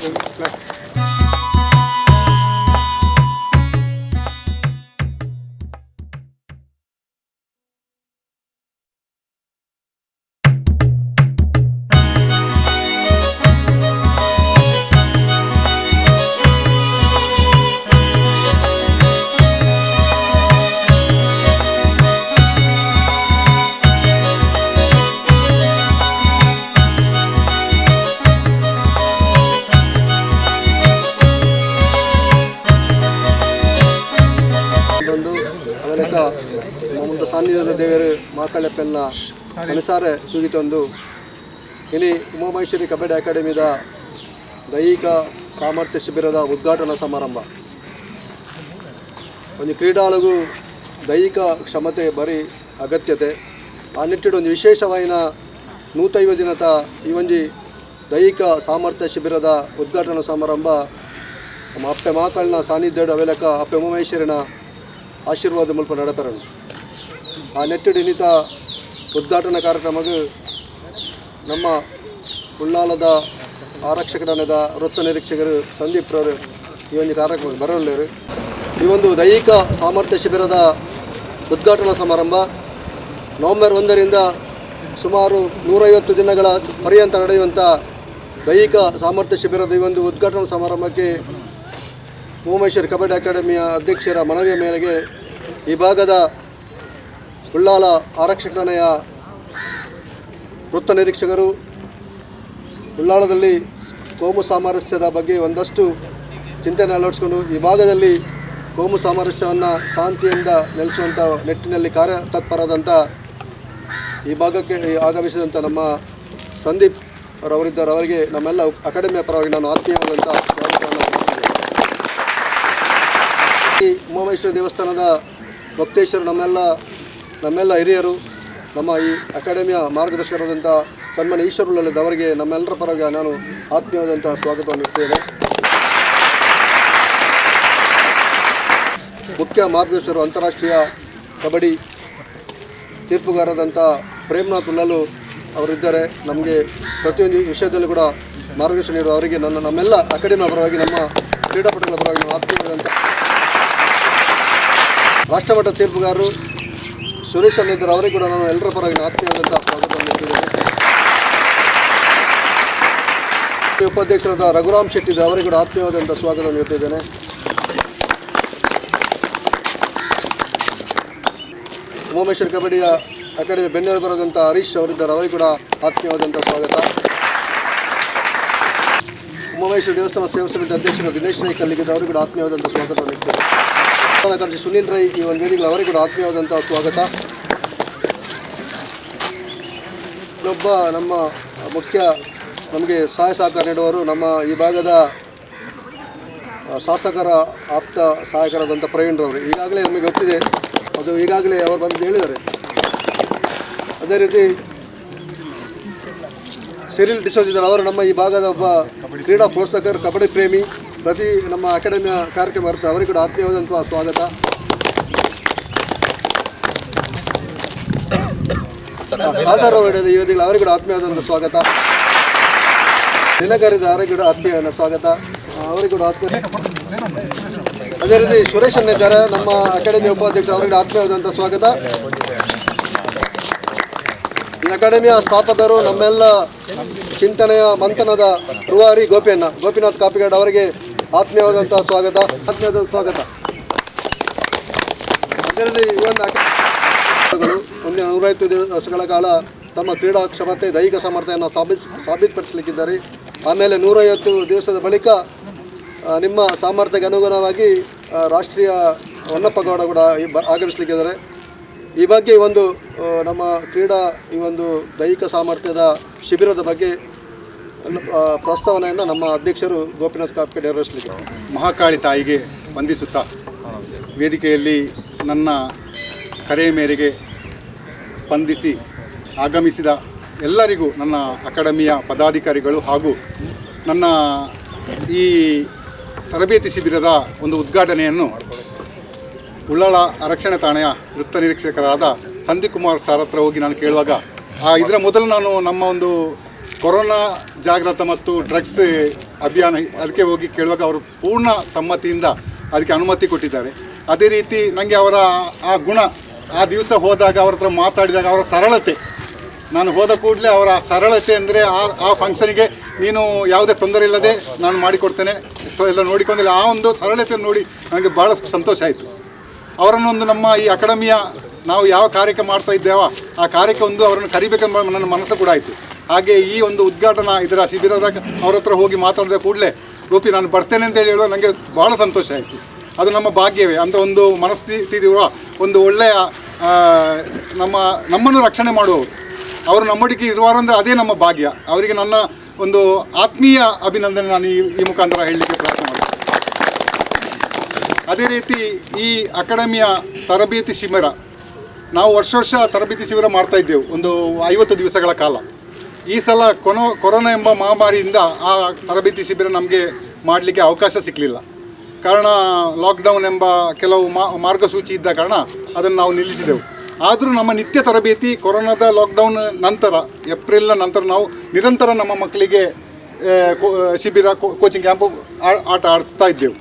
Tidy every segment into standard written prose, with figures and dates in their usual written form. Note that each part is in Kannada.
ಮಮತ ಸಾನ್ನಿಧ್ಯದ ದೇವರು ಮಾಕಳೆಪ್ಪೆಲ್ಲ ಅನುಸಾರ ಸೂಗಿತೊಂದು ಇಲ್ಲಿ ಉಮಾಮಹೇಶ್ವರಿ ಕಬಡ್ಡಿ ಅಕಾಡೆಮಿದ ದೈಹಿಕ ಸಾಮರ್ಥ್ಯ ಶಿಬಿರದ ಉದ್ಘಾಟನಾ ಸಮಾರಂಭ. ಒಂದು ಕ್ರೀಡಾಳುಗೂ ದೈಹಿಕ ಕ್ಷಮತೆ ಬರೀ ಅಗತ್ಯತೆ ಆ ನಿಟ್ಟಿನ ಒಂದು ವಿಶೇಷವಾಯಿನ 150 ದಿನದ ಈ ಒಂದು ದೈಹಿಕ ಸಾಮರ್ಥ್ಯ ಶಿಬಿರದ ಉದ್ಘಾಟನಾ ಸಮಾರಂಭ ನಮ್ಮ ಅಪ್ಪೆ ಮಾಕಳನ ಸಾನ್ನಿಧ್ಯ ಅವೆಲಕ ಅಪ್ಪೆ ಉಮಾಮಹೇಶ್ವರಿನ ಆಶೀರ್ವಾದ ಮುಲ್ಪ ನಡೆಪರನು. ಆ ನೆಟ್ಟಿಡು ಇನ್ನಿತ ಉದ್ಘಾಟನಾ ಕಾರ್ಯಕ್ರಮಕ್ಕೆ ನಮ್ಮ ಉಳ್ಳಾಲದ ಆರಕ್ಷಕ ಠಾಣೆದ ವೃತ್ತ ನಿರೀಕ್ಷಕರು ಸಂದೀಪ್ ರವರು ಈ ಒಂದು ಕಾರ್ಯಕ್ರಮಕ್ಕೆ ಬರಲಿರು. ಈ ಒಂದು ದೈಹಿಕ ಸಾಮರ್ಥ್ಯ ಶಿಬಿರದ ಉದ್ಘಾಟನಾ ಸಮಾರಂಭ ನವೆಂಬರ್ 1ರಿಂದ ಸುಮಾರು 150 ದಿನಗಳ ಪರ್ಯಂತ ನಡೆಯುವಂಥ ದೈಹಿಕ ಸಾಮರ್ಥ್ಯ ಶಿಬಿರದ ಈ ಒಂದು ಉದ್ಘಾಟನಾ ಸಮಾರಂಭಕ್ಕೆ ಉಮಾಮಹೇಶ್ವರಿ ಕಬಡ್ಡಿ ಅಕಾಡೆಮಿಯ ಅಧ್ಯಕ್ಷರ ಮನವಿಯ ಮೇರೆಗೆ ಈ ಭಾಗದ ಉಳ್ಳಾಲ ಆರಕ್ಷಕ ಠಾಣೆಯ ವೃತ್ತ ನಿರೀಕ್ಷಕರು ಉಳ್ಳಾಲದಲ್ಲಿ ಕೋಮು ಸಾಮರಸ್ಯದ ಬಗ್ಗೆ ಒಂದಷ್ಟು ಚಿಂತನೆ ಅಳವಡಿಸಿಕೊಂಡು ಈ ಭಾಗದಲ್ಲಿ ಕೋಮು ಸಾಮರಸ್ಯವನ್ನು ಶಾಂತಿಯಿಂದ ನೆಲೆಸುವಂಥ ನಿಟ್ಟಿನಲ್ಲಿ ಕಾರ್ಯತತ್ಪರದಂಥ ಈ ಭಾಗಕ್ಕೆ ಆಗಮಿಸಿದಂಥ ನಮ್ಮ ಸಂದೀಪ್ ಅವರಿದ್ದಾರೆ. ಅವರಿಗೆ ನಮ್ಮೆಲ್ಲ ಅಕಾಡೆಮಿಯ ಪರವಾಗಿ ನಾನು ಆತ್ಮೀಯವಾದಂಥ ಈ ಉಮಾಮಹೇಶ್ವರಿ ದೇವಸ್ಥಾನದ ಭಕ್ತೇಶ್ವರ ನಮ್ಮೆಲ್ಲ ಹಿರಿಯರು, ನಮ್ಮ ಈ ಅಕಾಡೆಮಿಯ ಮಾರ್ಗದರ್ಶಕರಾದಂಥ ಸನ್ಮಾನ್ಯ ಈಶ್ವರಲಲಿತ್ ಅವರಿಗೆ ನಮ್ಮೆಲ್ಲರ ಪರವಾಗಿ ನಾನು ಆತ್ಮೀಯವಾದಂಥ ಸ್ವಾಗತವನ್ನು ನೀಡ್ತೇನೆ. ಮುಖ್ಯ ಮಾರ್ಗದರ್ಶಕರು ಅಂತಾರಾಷ್ಟ್ರೀಯ ಕಬಡ್ಡಿ ತೀರ್ಪುಗಾರರಾದಂಥ ಪ್ರೇಮ್ನಾಥ್ ಉಳ್ಳಾಲು ಅವರಿದ್ದಾರೆ. ನಮಗೆ ಪ್ರತಿಯೊಂದು ವಿಷಯದಲ್ಲೂ ಕೂಡ ಮಾರ್ಗದರ್ಶನ ನೀಡುವ ಅವರಿಗೆ ನಮ್ಮೆಲ್ಲ ಅಕಾಡೆಮಿಯ ಪರವಾಗಿ, ನಮ್ಮ ಕ್ರೀಡಾಪಟುಗಳ ಪರವಾಗಿ ನಾವು ಆತ್ಮೀಯವಾದಂಥ ರಾಷ್ಟ್ರಮಟ್ಟದ ತೀರ್ಪುಗಾರರು ಸುರೇಶ್ ಅಲ್ಲಿದ್ದರು. ಅವರಿಗೆ ಕೂಡ ನಾನು ಎಲ್ಲರ ಪರವಾಗಿ ಆತ್ಮೀಯವಾದಂಥ ಸ್ವಾಗತವನ್ನು ನೀಡ್ತಿದ್ದೇನೆ. ಉಪಾಧ್ಯಕ್ಷರಾದ ರಘುರಾಮ್ ಶೆಟ್ಟಿ ಅವರಿಗೆ ಕೂಡ ಆತ್ಮೀಯವಾದಂಥ ಸ್ವಾಗತವನ್ನು ನೀಡ್ತಿದ್ದೇನೆ. ಉಮಾಮಹೇಶ್ವರಿ ಕಬಡ್ಡಿಯ ಅಕಾಡೆಮಿ ಬೆನ್ನೆಲುಬಾದಂಥ ಹರೀಶ್ ಅವರಿದ್ದಾರೆ. ಅವರಿಗೆ ಕೂಡ ಆತ್ಮೀಯವಾದಂಥ ಸ್ವಾಗತ. ಉಮಾಮಹೇಶ್ವರಿ ದೇವಸ್ಥಾನ ಸೇವಾ ಸಮಿತಿ ಅಧ್ಯಕ್ಷರು ದಿನೇಶ್ ರೈ ಕಲ್ಲಿಗಿದ್ದ ಅವರಿಗೆ ಕೂಡ ಆತ್ಮೀಯವಾದಂಥ ಸ್ವಾಗತವನ್ನು ನೀಡ್ತೇವೆ. ಕಾರ್ಯದರ್ಶಿ ಸುನೀಲ್ ರೈ ಈ ಒಂದು ವೇದಿಕೆ ಅವರಿಗೆ ಕೂಡ ಆತ್ಮೀಯವಾದಂಥ ಸ್ವಾಗತ. ಇನ್ನೊಬ್ಬ ನಮ್ಮ ಮುಖ್ಯ ನಮಗೆ ಸಹಾಯ ಸಹಕಾರ ನೀಡುವವರು ನಮ್ಮ ಈ ಭಾಗದ ಶಾಸಕರ ಆಪ್ತ ಸಹಾಯಕರಾದಂಥ ಪ್ರವೀಣ್ರವರು. ಈಗಾಗಲೇ ನಮಗೆ ಗೊತ್ತಿದೆ, ಅದು ಈಗಾಗಲೇ ಅವರು ಬಂದು ಹೇಳಿದ್ದಾರೆ. ಅದೇ ರೀತಿ ಸಿರಿಲ್ ಡಿಸೋಜಿದ್ದಾರೆ. ಅವರು ನಮ್ಮ ಈ ಭಾಗದ ಒಬ್ಬ ಕ್ರೀಡಾ ಪ್ರೋತ್ಸಾಹಕರು, ಕಬಡ್ಡಿ ಪ್ರೇಮಿ, ಪ್ರತಿ ನಮ್ಮ ಅಕಾಡೆಮಿಯ ಕಾರ್ಯಕ್ರಮ ಇರ್ತದೆ. ಅವರಿಗೆ ಕೂಡ ಆತ್ಮೀಯವಾದಂಥ ಸ್ವಾಗತ. ಆಧಾರ್ ಅವರು ಈ ವೇದಿಕೆ ಅವರಿಗೆ ಕೂಡ ಆತ್ಮೀಯವಾದಂಥ ಸ್ವಾಗತ. ದಿನಕರಿದ ಅವರಿಗೆ ಕೂಡ ಆತ್ಮೀಯ ಸ್ವಾಗತ, ಅವರಿಗೆ ಕೂಡ ಆತ್ಮೀಯ. ಅದೇ ರೀತಿ ಸುರೇಶ್ ಅನ್ನಿದ್ದಾರೆ, ನಮ್ಮ ಅಕಾಡೆಮಿಯ ಉಪಾಧ್ಯಕ್ಷ, ಅವರಿಗೆ ಆತ್ಮೀಯವಾದಂಥ ಸ್ವಾಗತ. ಈ ಅಕಾಡೆಮಿಯ ಸ್ಥಾಪಕರು, ನಮ್ಮೆಲ್ಲ ಚಿಂತನೆಯ ಮಂಥನದ ರೂವಾರಿ ಗೋಪಿನಾಥ್ ಕಾಪಿಗಾಡ್ ಅವರಿಗೆ ಆತ್ಮೀಯವಾದಂಥ ಸ್ವಾಗತ. ಸ್ವಾಗತ. ಅದೇ ರೀತಿ ಈ ಒಂದು ಮುಂದಿನ 150 ವರ್ಷಗಳ ಕಾಲ ತಮ್ಮ ಕ್ರೀಡಾ ಕ್ಷಮತೆ, ದೈಹಿಕ ಸಾಮರ್ಥ್ಯವನ್ನು ಸಾಬೀತುಪಡಿಸಲಿಕ್ಕಿದ್ದಾರೆ. ಆಮೇಲೆ 150 ದಿವಸದ ಬಳಿಕ ನಿಮ್ಮ ಸಾಮರ್ಥ್ಯಕ್ಕೆ ಅನುಗುಣವಾಗಿ ರಾಷ್ಟ್ರೀಯ ಹೊನ್ನಪ್ಪ ಗೌಡ ಕೂಡ ಆಗಮಿಸಲಿಕ್ಕಿದ್ದಾರೆ. ಈ ಬಗ್ಗೆ ಒಂದು ನಮ್ಮ ಕ್ರೀಡಾ ಈ ಒಂದು ದೈಹಿಕ ಸಾಮರ್ಥ್ಯದ ಶಿಬಿರದ ಬಗ್ಗೆ ಪ್ರಸ್ತಾವನೆಯನ್ನು ನಮ್ಮ ಅಧ್ಯಕ್ಷರು ಗೋಪಿನಾಥ್ ಕಾಪಿಗೆ ನೆರವೇರಿಸಲಿಕ್ಕೆ. ಮಹಾಕಾಳಿ ತಾಯಿಗೆ ವಂದಿಸುತ್ತಾ ವೇದಿಕೆಯಲ್ಲಿ ನನ್ನ ಕರೆಯ ಮೇರೆಗೆ ಸ್ಪಂದಿಸಿ ಆಗಮಿಸಿದ ಎಲ್ಲರಿಗೂ, ನನ್ನ ಅಕಾಡೆಮಿಯ ಪದಾಧಿಕಾರಿಗಳು ಹಾಗೂ ನನ್ನ ಈ ತರಬೇತಿ ಶಿಬಿರದ ಒಂದು ಉದ್ಘಾಟನೆಯನ್ನು ಉಳ್ಳಾಲ ಆರಕ್ಷಣೆ ಠಾಣೆಯ ವೃತ್ತ ನಿರೀಕ್ಷಕರಾದ ಸಂದೀಪ್ ಕುಮಾರ್ ಸರ್ ಹತ್ರ ಹೋಗಿ ನಾನು ಕೇಳುವಾಗ, ಇದರ ಮೊದಲು ನಾನು ನಮ್ಮ ಒಂದು ಕೊರೋನಾ ಜಾಗೃತ ಮತ್ತು ಡ್ರಗ್ಸ್ ಅಭಿಯಾನ ಅದಕ್ಕೆ ಹೋಗಿ ಕೇಳುವಾಗ ಅವರು ಪೂರ್ಣ ಸಮ್ಮತಿಯಿಂದ ಅದಕ್ಕೆ ಅನುಮತಿ ಕೊಟ್ಟಿದ್ದಾರೆ. ಅದೇ ರೀತಿ ನನಗೆ ಅವರ ಆ ಗುಣ, ಆ ದಿವಸ ಹೋದಾಗ ಅವ್ರ ಹತ್ರ ಮಾತಾಡಿದಾಗ ಅವರ ಸರಳತೆ, ನಾನು ಹೋದ ಕೂಡಲೇ ಅವರ ಸರಳತೆ ಅಂದರೆ ಆ ಫಂಕ್ಷನಿಗೆ ನೀನು ಯಾವುದೇ ತೊಂದರೆ ಇಲ್ಲದೆ ನಾನು ಮಾಡಿಕೊಡ್ತೇನೆ, ಸೊ ಎಲ್ಲ ನೋಡಿಕೊಂಡ್ರೆ ಆ ಒಂದು ಸರಳತೆಯನ್ನು ನೋಡಿ ನನಗೆ ಭಾಳಷ್ಟು ಸಂತೋಷ ಆಯಿತು. ಅವರನ್ನೊಂದು ನಮ್ಮ ಈ ಅಕಾಡೆಮಿಯ ನಾವು ಯಾವ ಕಾರ್ಯಕ್ಕೆ ಮಾಡ್ತಾ ಇದ್ದೇವೋ ಆ ಕಾರ್ಯಕ್ಕೆ ಒಂದು ಅವರನ್ನು ಕರಿಬೇಕೆಂಬ ನನ್ನ ಮನಸ್ಸು ಕೂಡ ಆಯಿತು. ಹಾಗೆ ಈ ಒಂದು ಉದ್ಘಾಟನಾ ಇದರ ಶಿಬಿರದಾಗ ಅವ್ರ ಹತ್ರ ಹೋಗಿ ಮಾತಾಡಿದ ಕೂಡಲೇ ಗೋಪಿ ನಾನು ಬರ್ತೇನೆ ಅಂತೇಳಿ ಹೇಳುವ ನನಗೆ ಭಾಳ ಸಂತೋಷ ಆಯಿತು. ಅದು ನಮ್ಮ ಭಾಗ್ಯವೇ ಅಂತ ಒಂದು ಮನಸ್ಥಿತಿ ಇರುವ ಒಂದು ಒಳ್ಳೆಯ ನಮ್ಮನ್ನು ರಕ್ಷಣೆ ಮಾಡುವವರು ಅವರು ನಮ್ಮೊಟ್ಟಿಗೆ ಇರುವಾರಂದರೆ ಅದೇ ನಮ್ಮ ಭಾಗ್ಯ. ಅವರಿಗೆ ನನ್ನ ಒಂದು ಆತ್ಮೀಯ ಅಭಿನಂದನೆ ನಾನು ಈ ಮುಖಾಂತರ ಹೇಳಲಿಕ್ಕೆ ಪ್ರಯತ್ನ ಮಾಡ್ತೀನಿ. ಅದೇ ರೀತಿ ಈ ಅಕಾಡೆಮಿಯ ತರಬೇತಿ ಶಿಬಿರ ನಾವು ವರ್ಷ ತರಬೇತಿ ಶಿಬಿರ ಮಾಡ್ತಾ ಇದ್ದೆವು, ಒಂದು 50 ದಿವಸಗಳ ಕಾಲ. ಈ ಸಲ ಕೊರೋನಾ ಎಂಬ ಮಹಾಮಾರಿಯಿಂದ ಆ ತರಬೇತಿ ಶಿಬಿರ ನಮಗೆ ಮಾಡಲಿಕ್ಕೆ ಅವಕಾಶ ಸಿಗಲಿಲ್ಲ. ಕಾರಣ ಲಾಕ್ಡೌನ್ ಎಂಬ ಕೆಲವು ಮಾರ್ಗಸೂಚಿ ಇದ್ದ ಕಾರಣ ಅದನ್ನು ನಾವು ನಿಲ್ಲಿಸಿದೆವು. ಆದರೂ ನಮ್ಮ ನಿತ್ಯ ತರಬೇತಿ ಕೊರೋನಾದ ಲಾಕ್ಡೌನ್ ನಂತರ, ಏಪ್ರಿಲ್ನ ನಂತರ ನಾವು ನಿರಂತರ ನಮ್ಮ ಮಕ್ಕಳಿಗೆ ಶಿಬಿರ, ಕೋಚಿಂಗ್ ಕ್ಯಾಂಪು ಆಟ ಆಡಿಸ್ತಾ ಇದ್ದೆವು.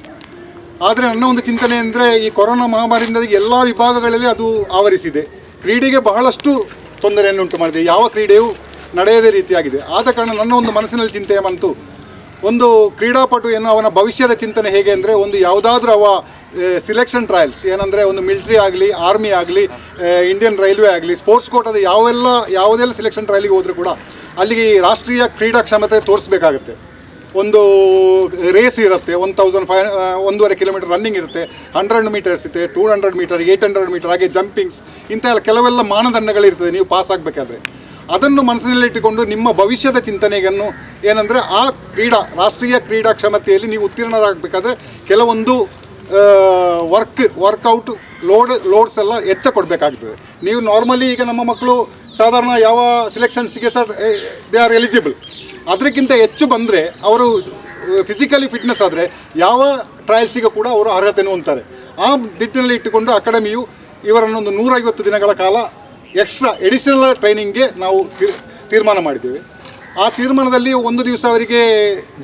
ಆದರೆ ನನ್ನ ಒಂದು ಚಿಂತನೆ ಅಂದರೆ ಈ ಕೊರೋನಾ ಮಹಾಮಾರಿಯಿಂದ ಎಲ್ಲ ವಿಭಾಗಗಳಲ್ಲಿ ಅದು ಆವರಿಸಿದೆ. ಕ್ರೀಡೆಗೆ ಬಹಳಷ್ಟು ತೊಂದರೆಯನ್ನು ಉಂಟು ಮಾಡಿದೆ, ಯಾವ ಕ್ರೀಡೆಯೂ ನಡೆಯದೇ ರೀತಿಯಾಗಿದೆ. ಆದ ಕಾರಣ ನನ್ನ ಒಂದು ಮನಸ್ಸಿನಲ್ಲಿ ಚಿಂತೆ ಬಂತು, ಒಂದು ಕ್ರೀಡಾಪಟು ಏನೋ ಅವನ ಭವಿಷ್ಯದ ಚಿಂತನೆ ಹೇಗೆ ಅಂದರೆ ಒಂದು ಯಾವುದಾದ್ರೂ ಅವ ಸಿಲೆಕ್ಷನ್ ಟ್ರಯಲ್ಸ್ ಏನಂದರೆ ಒಂದು ಮಿಲಿಟ್ರಿ ಆಗಲಿ, ಆರ್ಮಿ ಆಗಲಿ, ಇಂಡಿಯನ್ ರೈಲ್ವೆ ಆಗಲಿ, ಸ್ಪೋರ್ಟ್ಸ್ ಕೋಟದ ಯಾವುದೆಲ್ಲ ಸಿಲೆಕ್ಷನ್ ಟ್ರಯಲಿಗೆ ಹೋದರೂ ಕೂಡ ಅಲ್ಲಿಗೆ ರಾಷ್ಟ್ರೀಯ ಕ್ರೀಡಾ ಕ್ಷಮತೆ ತೋರಿಸ್ಬೇಕಾಗತ್ತೆ. ಒಂದು ರೇಸ್ ಇರುತ್ತೆ, 1,500 ಕಿಲೋಮೀಟರ್ ರನ್ನಿಂಗ್ ಇರುತ್ತೆ, 100 ಮೀಟರ್ಸ್ ಇರುತ್ತೆ, 200 ಮೀಟರ್, 800 ಮೀಟರ್, ಹಾಗೆ ಜಂಪಿಂಗ್ಸ್, ಇಂಥ ಕೆಲವೆಲ್ಲ ಮಾನದಂಡಗಳಿರ್ತದೆ ನೀವು ಪಾಸ್ ಆಗಬೇಕಾದ್ರೆ. ಅದನ್ನು ಮನಸ್ಸಿನಲ್ಲಿಟ್ಟುಕೊಂಡು ನಿಮ್ಮ ಭವಿಷ್ಯದ ಚಿಂತನೆಯನ್ನು ಏನಂದರೆ ಆ ರಾಷ್ಟ್ರೀಯ ಕ್ರೀಡಾ ಕ್ಷಮತೆಯಲ್ಲಿ ನೀವು ಉತ್ತೀರ್ಣರಾಗಬೇಕಾದ್ರೆ ಕೆಲವೊಂದು ವರ್ಕೌಟ್ ಲೋಡ್ಸ್ ಎಲ್ಲ ಹೆಚ್ಚ ಕೊಡಬೇಕಾಗ್ತದೆ. ನೀವು ನಾರ್ಮಲಿ ಈಗ ನಮ್ಮ ಮಕ್ಕಳು ಸಾಧಾರಣ ಯಾವ ಸಿಲೆಕ್ಷನ್ಸ್ಗೆ ಸಹ ದೇ ಆರ್ ಎಲಿಜಿಬಲ್, ಅದಕ್ಕಿಂತ ಹೆಚ್ಚು ಬಂದರೆ ಅವರು ಫಿಸಿಕಲಿ ಫಿಟ್ನೆಸ್ ಆದರೆ ಯಾವ ಟ್ರಯಲ್ಸಿಗೆ ಕೂಡ ಅವರು ಅರ್ಹತೆಯನ್ನು ಹೊಂದ್ತಾರೆ. ಆ ನಿಟ್ಟಿನಲ್ಲಿ ಇಟ್ಟುಕೊಂಡು ಅಕಾಡೆಮಿಯು ಇವರನ್ನೊಂದು 150 ದಿನಗಳ ಕಾಲ ಎಕ್ಸ್ಟ್ರಾ ಎಡಿಷನಲ್ ಟ್ರೈನಿಂಗ್ಗೆ ನಾವು ತೀರ್ಮಾನ ಮಾಡಿದ್ದೇವೆ. ಆ ತೀರ್ಮಾನದಲ್ಲಿ ಒಂದು ದಿವಸ ಅವರಿಗೆ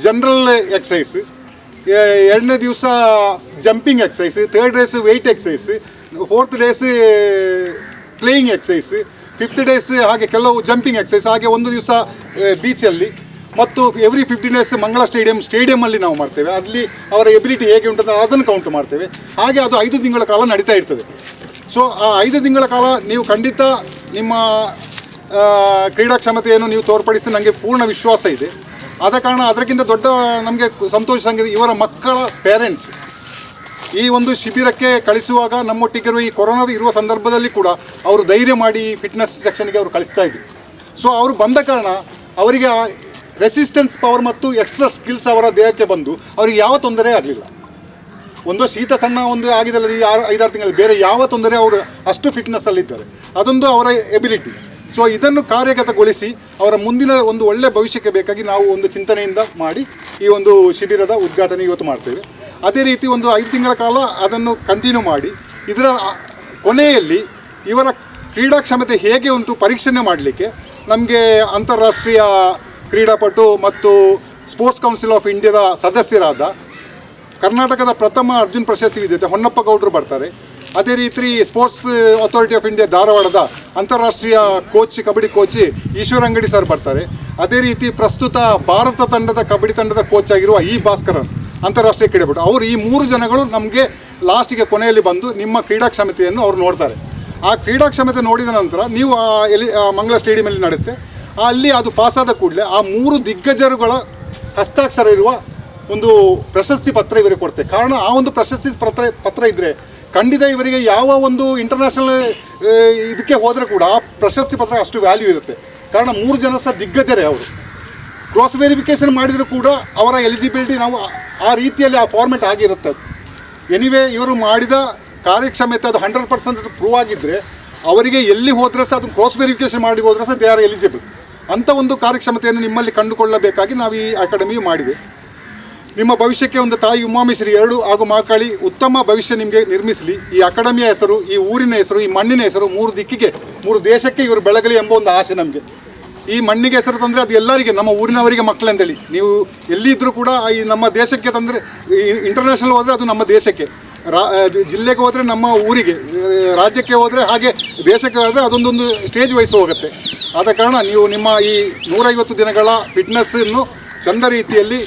ಜನರಲ್ ಎಕ್ಸಸೈಸ್, 2ನೇ ದಿವಸ jumping exercise, 3rd days wait exercise, 4th days playing exercise, 5th days ಹಾಗೆ ಕೆಲವು ಜಂಪಿಂಗ್ ಎಕ್ಸಸೈಸ್, ಹಾಗೆ ಒಂದು ದಿವಸ ಬೀಚಲ್ಲಿ, ಮತ್ತು ಎವ್ರಿ 15 ಡೇಸ್ ಮಂಗಳ ಸ್ಟೇಡಿಯಮಲ್ಲಿ ನಾವು ಮಾಡ್ತೇವೆ. ಅಲ್ಲಿ ಅವರ ಎಬಿಲಿಟಿ ಹೇಗೆ ಉಂಟಂತ ಅದನ್ನು ಕೌಂಟ್ ಮಾಡ್ತೇವೆ. ಹಾಗೆ ಅದು 5 ತಿಂಗಳ ಕಾಲ ನಡೀತಾ ಇರ್ತದೆ. ಸೊ ಆ 5 ತಿಂಗಳ ಕಾಲ ನೀವು ಖಂಡಿತ ನಿಮ್ಮ ಕ್ರೀಡಾ ಕ್ಷಮತೆಯನ್ನು ನೀವು ತೋರ್ಪಡಿಸಿ ನನಗೆ ಪೂರ್ಣ ವಿಶ್ವಾಸ ಇದೆ. ಆದ ಕಾರಣ ಅದಕ್ಕಿಂತ ದೊಡ್ಡ ನಮಗೆ ಸಂತೋಷ ಸಂಗತಿ, ಇವರ ಮಕ್ಕಳ ಪೇರೆಂಟ್ಸ್ ಈ ಒಂದು ಶಿಬಿರಕ್ಕೆ ಕಳಿಸುವಾಗ ನಮ್ಮೊಟ್ಟಿಗಿರುವ ಈ ಕೊರೋನಾದ ಇರುವ ಸಂದರ್ಭದಲ್ಲಿ ಕೂಡ ಅವರು ಧೈರ್ಯ ಮಾಡಿ ಫಿಟ್ನೆಸ್ ಸೆಕ್ಷನ್ಗೆ ಅವರು ಕಳಿಸ್ತಾ ಇದ್ರು. ಸೊ ಅವರು ಬಂದ ಕಾರಣ ಅವರಿಗೆ ರೆಸಿಸ್ಟೆನ್ಸ್ ಪವರ್ ಮತ್ತು ಎಕ್ಸ್ಟ್ರಾ ಸ್ಕಿಲ್ಸ್ ಅವರ ದೇಹಕ್ಕೆ ಬಂದು ಅವರಿಗೆ ಯಾವ ತೊಂದರೆ ಆಗಲಿಲ್ಲ. ಒಂದು ಶೀತ ಸಣ್ಣ ಒಂದು ಆಗಿದಲ್ಲ ಈ 5-6 ತಿಂಗಳಲ್ಲಿ ಬೇರೆ ಯಾವ ತೊಂದರೆ ಅವರು ಅಷ್ಟು ಫಿಟ್ನೆಸ್ಸಲ್ಲಿದ್ದಾರೆ, ಅದೊಂದು ಅವರ ಎಬಿಲಿಟಿ. ಸೊ ಇದನ್ನು ಕಾರ್ಯಗತಗೊಳಿಸಿ ಅವರ ಮುಂದಿನ ಒಂದು ಒಳ್ಳೆಯ ಭವಿಷ್ಯಕ್ಕೆ ಬೇಕಾಗಿ ನಾವು ಒಂದು ಚಿಂತನೆಯಿಂದ ಮಾಡಿ ಈ ಒಂದು ಶಿಬಿರದ ಉದ್ಘಾಟನೆ ಇವತ್ತು ಮಾಡ್ತೇವೆ. ಅದೇ ರೀತಿ ಒಂದು 5 ತಿಂಗಳ ಕಾಲ ಅದನ್ನು ಕಂಟಿನ್ಯೂ ಮಾಡಿ ಇದರ ಕೊನೆಯಲ್ಲಿ ಇವರ ಕ್ರೀಡಾ ಕ್ಷಮತೆ ಹೇಗೆ ಉಂಟು ಪರೀಕ್ಷಣೆ ಮಾಡಲಿಕ್ಕೆ ನಮಗೆ ಅಂತಾರಾಷ್ಟ್ರೀಯ ಕ್ರೀಡಾಪಟು ಮತ್ತು ಸ್ಪೋರ್ಟ್ಸ್ ಕೌನ್ಸಿಲ್ ಆಫ್ ಇಂಡಿಯಾದ ಸದಸ್ಯರಾದ ಕರ್ನಾಟಕದ ಪ್ರಥಮ ಅರ್ಜುನ್ ಪ್ರಶಸ್ತಿ ವಿಜೇತ ಹೊನ್ನಪ್ಪ ಗೌಡರು ಬರ್ತಾರೆ. ಅದೇ ರೀತಿ ಸ್ಪೋರ್ಟ್ಸ್ ಅಥಾರಿಟಿ ಆಫ್ ಇಂಡಿಯಾ ಧಾರವಾಡದ ಅಂತಾರಾಷ್ಟ್ರೀಯ ಕಬಡ್ಡಿ ಕೋಚ್ ಈಶ್ವರ್ ಅಂಗಡಿ ಸರ್ ಬರ್ತಾರೆ. ಅದೇ ರೀತಿ ಪ್ರಸ್ತುತ ಭಾರತ ತಂಡದ ಕಬಡ್ಡಿ ತಂಡದ ಕೋಚ್ ಆಗಿರುವ ಭಾಸ್ಕರನ್ ಅಂತಾರಾಷ್ಟ್ರೀಯ ಕ್ರೀಡಾಪಟು, ಅವರು ಈ 3 ಜನಗಳು ನಮಗೆ ಲಾಸ್ಟಿಗೆ ಕೊನೆಯಲ್ಲಿ ಬಂದು ನಿಮ್ಮ ಕ್ರೀಡಾ ಕ್ಷಮತೆಯನ್ನು ಅವರು ನೋಡ್ತಾರೆ. ಆ ಕ್ರೀಡಾ ಕ್ಷಮತೆ ನೋಡಿದ ನಂತರ ನೀವು ಮಂಗಳ ಸ್ಟೇಡಿಯಮಲ್ಲಿ ನಡೆಯುತ್ತೆ, ಅಲ್ಲಿ ಅದು ಪಾಸಾದ ಕೂಡಲೇ ಆ 3 ದಿಗ್ಗಜರುಗಳ ಹಸ್ತಾಕ್ಷರ ಇರುವ ಒಂದು ಪ್ರಶಸ್ತಿ ಪತ್ರ ಇವರಿಗೆ ಕೊಡ್ತೇವೆ. ಕಾರಣ ಆ ಒಂದು ಪ್ರಶಸ್ತಿ ಪತ್ರ ಇದ್ದರೆ ಖಂಡಿತ ಇವರಿಗೆ ಯಾವ ಒಂದು ಇಂಟರ್ನ್ಯಾಷನಲ್ ಇದಕ್ಕೆ ಹೋದರೆ ಕೂಡ ಆ ಪ್ರಶಸ್ತಿ ಪತ್ರ ಅಷ್ಟು ವ್ಯಾಲ್ಯೂ ಇರುತ್ತೆ. ಕಾರಣ 3 ಜನ ಸಹ ದಿಗ್ಗಜರೇ. ಅವರು ಕ್ರಾಸ್ ವೆರಿಫಿಕೇಷನ್ ಮಾಡಿದರೂ ಕೂಡ ಅವರ ಎಲಿಜಿಬಿಲಿಟಿ ನಾವು ಆ ರೀತಿಯಲ್ಲಿ ಆ ಫಾರ್ಮೆಟ್ ಆಗಿರುತ್ತೆ. ಎನಿವೇ ಇವರು ಮಾಡಿದ ಕಾರ್ಯಕ್ಷಮತೆ ಅದು 100% ಪ್ರೂವ್ ಆಗಿದ್ದರೆ ಅವರಿಗೆ ಎಲ್ಲಿ ಹೋದರೆ ಸಹ ಅದು ಕ್ರಾಸ್ ವೆರಿಫಿಕೇಷನ್ ಮಾಡಿ ಹೋದರೆ ಸಹ ದೇ ಆರ್ ಎಲಿಜಿಬಲ್. ಅಂಥ ಒಂದು ಕಾರ್ಯಕ್ಷಮತೆಯನ್ನು ನಿಮ್ಮಲ್ಲಿ ಕಂಡುಕೊಳ್ಳಬೇಕಾಗಿ ನಾವು ಈ ಅಕಾಡೆಮಿಯು ಮಾಡಿದೆ. ನಿಮ್ಮ ಭವಿಷ್ಯಕ್ಕೆ ಒಂದು ತಾಯಿ ಉಮಾಮೇಶ್ವರಿ 2 ಹಾಗೂ ಮಹಾಕಾಳಿ ಉತ್ತಮ ಭವಿಷ್ಯ ನಿಮಗೆ ನಿರ್ಮಿಸಲಿ. ಈ ಅಕಾಡೆಮಿಯ ಹೆಸರು, ಈ ಊರಿನ ಹೆಸರು, ಈ ಮಣ್ಣಿನ ಹೆಸರು 3 ದಿಕ್ಕಿಗೆ 3 ದೇಶಕ್ಕೆ ಇವರು ಬೆಳಗಲಿ ಎಂಬ ಒಂದು ಆಸೆ ನಮಗೆ. ಈ ಮಣ್ಣಿಗೆ ಹೆಸರು ತಂದರೆ ಅದು ಎಲ್ಲರಿಗೆ ನಮ್ಮ ಊರಿನವರಿಗೆ ಮಕ್ಕಳಂತೇಳಿ. ನೀವು ಎಲ್ಲಿದ್ದರೂ ಕೂಡ ಈ ನಮ್ಮ ದೇಶಕ್ಕೆ ತಂದರೆ ಇಂಟರ್ನ್ಯಾಷನಲ್ ಹೋದರೆ ಅದು ನಮ್ಮ ದೇಶಕ್ಕೆ, ಜಿಲ್ಲೆಗೆ ಹೋದರೆ ನಮ್ಮ ಊರಿಗೆ, ರಾಜ್ಯಕ್ಕೆ ಹೋದರೆ ಹಾಗೆ ದೇಶಕ್ಕೆ ಹೋದರೆ ಅದೊಂದೊಂದು ಸ್ಟೇಜ್ ವೈಸ್ ಹೋಗುತ್ತೆ. ಆದ ಕಾರಣ ನೀವು ನಿಮ್ಮ ಈ 150 ದಿನಗಳ ಫಿಟ್ನೆಸ್ಸನ್ನು ಚಂದ ರೀತಿಯಲ್ಲಿ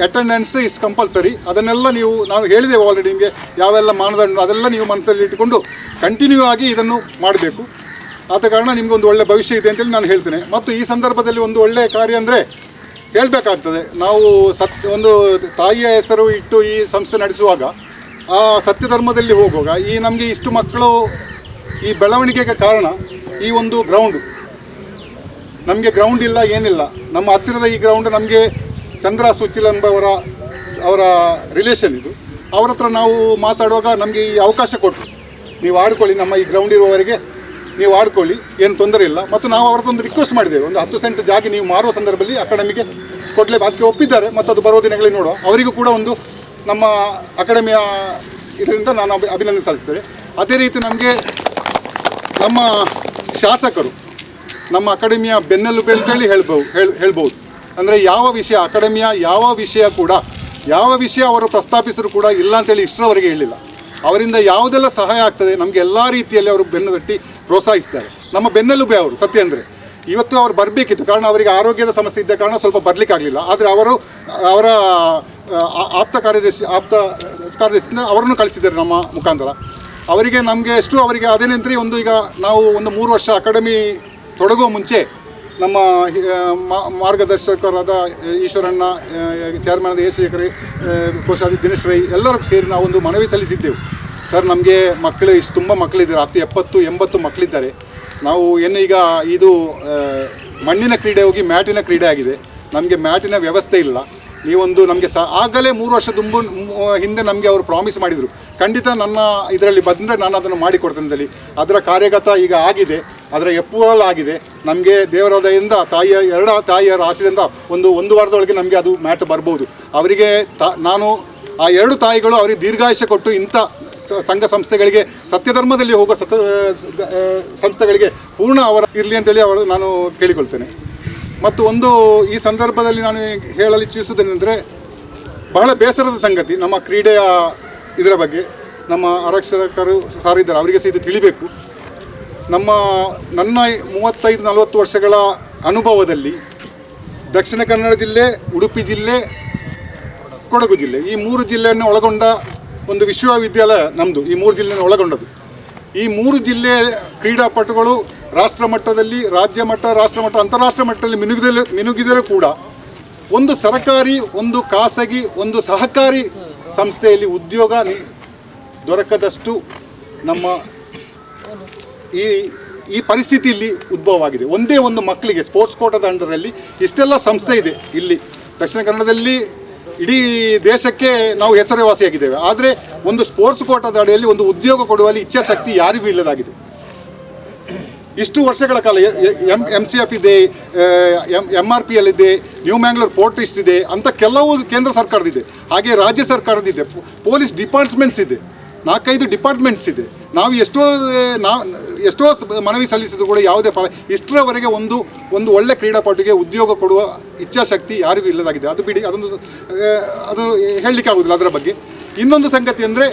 ಅಟೆಂಡೆನ್ಸ್ ಇಸ್ ಕಂಪಲ್ಸರಿ. ಅದನ್ನೆಲ್ಲ ನಾವು ಹೇಳಿದ್ದೇವೆ ಆಲ್ರೆಡಿ ನಿಮಗೆ ಯಾವೆಲ್ಲ ಮಾನದಂಡ ಅದೆಲ್ಲ ನೀವು ಮನಸ್ಸಲ್ಲಿ ಇಟ್ಟುಕೊಂಡು ಕಂಟಿನ್ಯೂ ಆಗಿ ಇದನ್ನು ಮಾಡಬೇಕು. ಆದ ಕಾರಣ ನಿಮಗೊಂದು ಒಳ್ಳೆಯ ಭವಿಷ್ಯ ಇದೆ ಅಂತೇಳಿ ನಾನು ಹೇಳ್ತೇನೆ. ಮತ್ತು ಈ ಸಂದರ್ಭದಲ್ಲಿ ಒಂದು ಒಳ್ಳೆಯ ಕಾರ್ಯ ಅಂದರೆ ಹೇಳಬೇಕಾಗ್ತದೆ, ನಾವು ಒಂದು ತಾಯಿಯ ಹೆಸರು ಇಟ್ಟು ಈ ಸಂಸ್ಥೆ ನಡೆಸುವಾಗ, ಆ ಸತ್ಯ ಧರ್ಮದಲ್ಲಿ ಹೋಗುವಾಗ ಈ ನಮಗೆ ಇಷ್ಟು ಮಕ್ಕಳು ಈ ಬೆಳವಣಿಗೆಗೆ ಕಾರಣ ಈ ಒಂದು ಗ್ರೌಂಡು. ನಮಗೆ ಗ್ರೌಂಡ್ ಇಲ್ಲ, ಏನಿಲ್ಲ. ನಮ್ಮ ಹತ್ತಿರದ ಈ ಗ್ರೌಂಡ್ ನಮಗೆ ಚಂದ್ರ ಸುಚಿಲ್ ಅವರ ರಿಲೇಷನ್ ಇದು. ಅವ್ರ ಹತ್ರ ನಾವು ಮಾತಾಡುವಾಗ ನಮಗೆ ಈ ಅವಕಾಶ ಕೊಟ್ಟರು, ನೀವು ಆಡ್ಕೊಳ್ಳಿ, ನಮ್ಮ ಈ ಗ್ರೌಂಡ್ ಇರುವವರೆಗೆ ನೀವು ಆಡ್ಕೊಳ್ಳಿ, ಏನು ತೊಂದರೆ ಇಲ್ಲ. ಮತ್ತು ನಾವು ಅವ್ರ ಒಂದು ರಿಕ್ವೆಸ್ಟ್ ಮಾಡಿದ್ದೇವೆ, ಒಂದು 10 ಸೆಂಟ್ ಜಾಗ ನೀವು ಮಾರುವ ಸಂದರ್ಭದಲ್ಲಿ ಅಕಾಡೆಮಿಗೆ ಕೊಡಲೇಬೇಕು. ಅದಕ್ಕೆ ಒಪ್ಪಿದ್ದಾರೆ. ಮತ್ತು ಅದು ಬರುವ ದಿನಗಳಲ್ಲಿ ನೋಡುವ. ಅವರಿಗೂ ಕೂಡ ಒಂದು ನಮ್ಮ ಅಕಾಡೆಮಿಯ ಇದರಿಂದ ನಾನು ಅಭಿನಂದನೆ ಸಲ್ಲಿಸ್ತೇವೆ. ಅದೇ ರೀತಿ ನಮಗೆ ನಮ್ಮ ಶಾಸಕರು ನಮ್ಮ ಅಕಾಡೆಮಿಯ ಬೆನ್ನೆಲುಬು ಅಂತೇಳಿ ಹೇಳ್ಬೋದು. ಅಂದರೆ ಯಾವ ವಿಷಯ ಅಕಾಡೆಮಿಯ ಯಾವ ವಿಷಯ ಅವರು ಪ್ರಸ್ತಾಪಿಸರು ಕೂಡ ಇಲ್ಲ ಅಂತೇಳಿ ಇಷ್ಟರವರೆಗೆ ಹೇಳಿಲ್ಲ. ಅವರಿಂದ ಯಾವುದೆಲ್ಲ ಸಹಾಯ ಆಗ್ತದೆ ನಮಗೆ ಎಲ್ಲ ರೀತಿಯಲ್ಲಿ ಅವರು ಬೆನ್ನು ತಟ್ಟಿ ಪ್ರೋತ್ಸಾಹಿಸ್ತಾರೆ. ನಮ್ಮ ಬೆನ್ನೆಲುಬೆ ಅವರು. ಸತ್ಯ ಅಂದರೆ ಇವತ್ತು ಅವರು ಬರಬೇಕಿತ್ತು, ಕಾರಣ ಅವರಿಗೆ ಆರೋಗ್ಯದ ಸಮಸ್ಯೆ ಇದ್ದ ಕಾರಣ ಸ್ವಲ್ಪ ಬರಲಿಕ್ಕಾಗಲಿಲ್ಲ. ಆದರೆ ಅವರ ಆಪ್ತ ಕಾರ್ಯದರ್ಶಿಯಿಂದ ಅವರನ್ನು ಕಳಿಸಿದ್ದಾರೆ ನಮ್ಮ ಮುಖಾಂತರ. ಅವರಿಗೆ ನಮಗೆ ಅವರಿಗೆ ಅದೇನೆಂದರೆ ಈಗ ನಾವು 3 ವರ್ಷ ಅಕಾಡೆಮಿ ತೊಡಗುವ ಮುಂಚೆ ನಮ್ಮ ಮಾರ್ಗದರ್ಶಕರಾದ ಈಶ್ವರಣ್ಣ, ಚೇರ್ಮನ್ ಆದ ಶೇಖರ್, ಕೋಶಾಧಿ ದಿನೇಶ್ ರೈ ಎಲ್ಲರಿಗೂ ಸೇರಿ ನಾವು ಒಂದು ಮನವಿ ಸಲ್ಲಿಸಿದ್ದೆವು. ಸರ್, ನಮಗೆ ಮಕ್ಕಳು ತುಂಬ ಮಕ್ಕಳಿದ್ದಾರೆ, 70-80 ಮಕ್ಕಳಿದ್ದಾರೆ. ನಾವು ಈಗ ಇದು ಮಣ್ಣಿನ ಕ್ರೀಡೆ ಹೋಗಿ ಮ್ಯಾಟಿನ ಕ್ರೀಡೆ ಆಗಿದೆ. ನಮಗೆ ಮ್ಯಾಟಿನ ವ್ಯವಸ್ಥೆ ಇಲ್ಲ. ನೀವೊಂದು ನಮಗೆ ಆಗಲೇ 3 ವರ್ಷದ ಹಿಂದೆ ನಮಗೆ ಅವರು ಪ್ರಾಮಿಸ್ ಮಾಡಿದರು, ಖಂಡಿತ ನನ್ನ ಇದರಲ್ಲಿ ಬಂದರೆ ನಾನು ಅದನ್ನು ಮಾಡಿಕೊಡ್ತೇನೆ ಅಂತೇಳಿ. ಅದರ ಕಾರ್ಯಗತ ಈಗ ಆಗಿದೆ, ಅದರ ಅಪ್ರೂವಲ್ ಆಗಿದೆ. ನಮಗೆ ದೇವರಾದಯಿಂದ ಎರಡು ತಾಯಿಯರ ಆಶೀರ್ವಾದದಿಂದ ಒಂದು ವಾರದೊಳಗೆ ನಮಗೆ ಅದು ಮ್ಯಾಟ್ ಬರ್ಬೋದು. ಅವರಿಗೆ ನಾನು ಆ 2 ತಾಯಿಗಳು ಅವರಿಗೆ ದೀರ್ಘಾಯುಷ್ಯ ಕೊಟ್ಟು ಇಂಥ ಸಂಘ ಸಂಸ್ಥೆಗಳಿಗೆ, ಸತ್ಯಧರ್ಮದಲ್ಲಿ ಹೋಗುವ ಸಂಸ್ಥೆಗಳಿಗೆ ಪೂರ್ಣ ಅವರ ಇರಲಿ ಅಂತೇಳಿ ನಾನು ಕೇಳಿಕೊಳ್ತೇನೆ. ಮತ್ತು ಈ ಸಂದರ್ಭದಲ್ಲಿ ನಾನು ಹೇಳಲು ಇಚ್ಛಿಸುವುದೇನೆಂದರೆ, ಬಹಳ ಬೇಸರದ ಸಂಗತಿ ನಮ್ಮ ಕ್ರೀಡೆಯ ಇದರ ಬಗ್ಗೆ ನಮ್ಮ ಆರಕ್ಷಕರು ಸಾರಿದ್ದಾರೆ, ಅವರಿಗೆ ಸಹ ಇದು ತಿಳಿಬೇಕು. ನನ್ನ 35-40 ವರ್ಷಗಳ ಅನುಭವದಲ್ಲಿ ದಕ್ಷಿಣ ಕನ್ನಡ ಜಿಲ್ಲೆ, ಉಡುಪಿ ಜಿಲ್ಲೆ, ಕೊಡಗು ಜಿಲ್ಲೆ, ಈ 3 ಜಿಲ್ಲೆಯನ್ನು ಒಳಗೊಂಡ ಒಂದು ವಿಶ್ವವಿದ್ಯಾಲಯ ನಮ್ಮದು. ಈ 3 ಜಿಲ್ಲೆಯನ್ನು ಒಳಗೊಂಡದ್ದು. ಈ 3 ಜಿಲ್ಲೆಯ ಕ್ರೀಡಾಪಟುಗಳು ರಾಷ್ಟ್ರ ಮಟ್ಟದಲ್ಲಿ, ರಾಜ್ಯ ಮಟ್ಟ, ರಾಷ್ಟ್ರ ಮಟ್ಟ, ಅಂತಾರಾಷ್ಟ್ರ ಮಟ್ಟದಲ್ಲಿ ಮಿನುಗಿದರೂ ಕೂಡ ಒಂದು ಸರ್ಕಾರಿ, ಒಂದು ಖಾಸಗಿ, ಒಂದು ಸಹಕಾರಿ ಸಂಸ್ಥೆಯಲ್ಲಿ ಉದ್ಯೋಗ ದೊರಕದಷ್ಟು ನಮ್ಮ ಈ ಪರಿಸ್ಥಿತಿಯಲ್ಲಿ ಉದ್ಭವವಾಗಿದೆ. ಒಂದೇ ಒಂದು ಮಕ್ಕಳಿಗೆ ಸ್ಪೋರ್ಟ್ಸ್ ಕೋಟಾದ ಅಂಡರಲ್ಲಿ ಇಷ್ಟೆಲ್ಲ ಸಂಸ್ಥೆ ಇದೆ. ಇಲ್ಲಿ ದಕ್ಷಿಣ ಕನ್ನಡದಲ್ಲಿ ಇಡೀ ದೇಶಕ್ಕೆ ನಾವು ಹೆಸರುವಾಸಿಯಾಗಿದ್ದೇವೆ. ಆದರೆ ಒಂದು ಸ್ಪೋರ್ಟ್ಸ್ ಕೋಟಾದ ಅಡಿಯಲ್ಲಿ ಒಂದು ಉದ್ಯೋಗ ಕೊಡುವಲ್ಲಿ ಇಚ್ಛಾಶಕ್ತಿ ಯಾರಿಗೂ ಇಲ್ಲದಾಗಿದೆ. ಇಷ್ಟು ವರ್ಷಗಳ ಕಾಲ MCF ಇದೆ, MRPL ಇದೆ, ನ್ಯೂ ಮ್ಯಾಂಗ್ಳೂರ್ ಪೋರ್ಟ್ ಟ್ರಸ್ಟ್ ಇದೆ ಅಂತ ಕೆಲವು ಕೇಂದ್ರ ಸರ್ಕಾರದಿದೆ, ಹಾಗೆ ರಾಜ್ಯ ಸರ್ಕಾರದಿದೆ, ಪೊಲೀಸ್ ಡಿಪಾರ್ಟ್ಮೆಂಟ್ಸ್ ಇದೆ, 4-5 ಡಿಪಾರ್ಟ್ಮೆಂಟ್ಸ್ ಇದೆ. ನಾವು ಎಷ್ಟೋ ಮನವಿ ಸಲ್ಲಿಸಿದ್ರು ಕೂಡ ಯಾವುದೇ ಫಲ ಇಷ್ಟರವರೆಗೆ ಒಂದು ಒಳ್ಳೆ ಕ್ರೀಡಾಪಟುಗೆ ಉದ್ಯೋಗ ಕೊಡುವ ಇಚ್ಛಾಶಕ್ತಿ ಯಾರಿಗೂ ಇಲ್ಲದಾಗಿದೆ. ಅದು ಬಿಡಿ, ಅದು ಹೇಳಲಿಕ್ಕಾಗೋದಿಲ್ಲ ಅದರ ಬಗ್ಗೆ. ಇನ್ನೊಂದು ಸಂಗತಿ ಅಂದರೆ,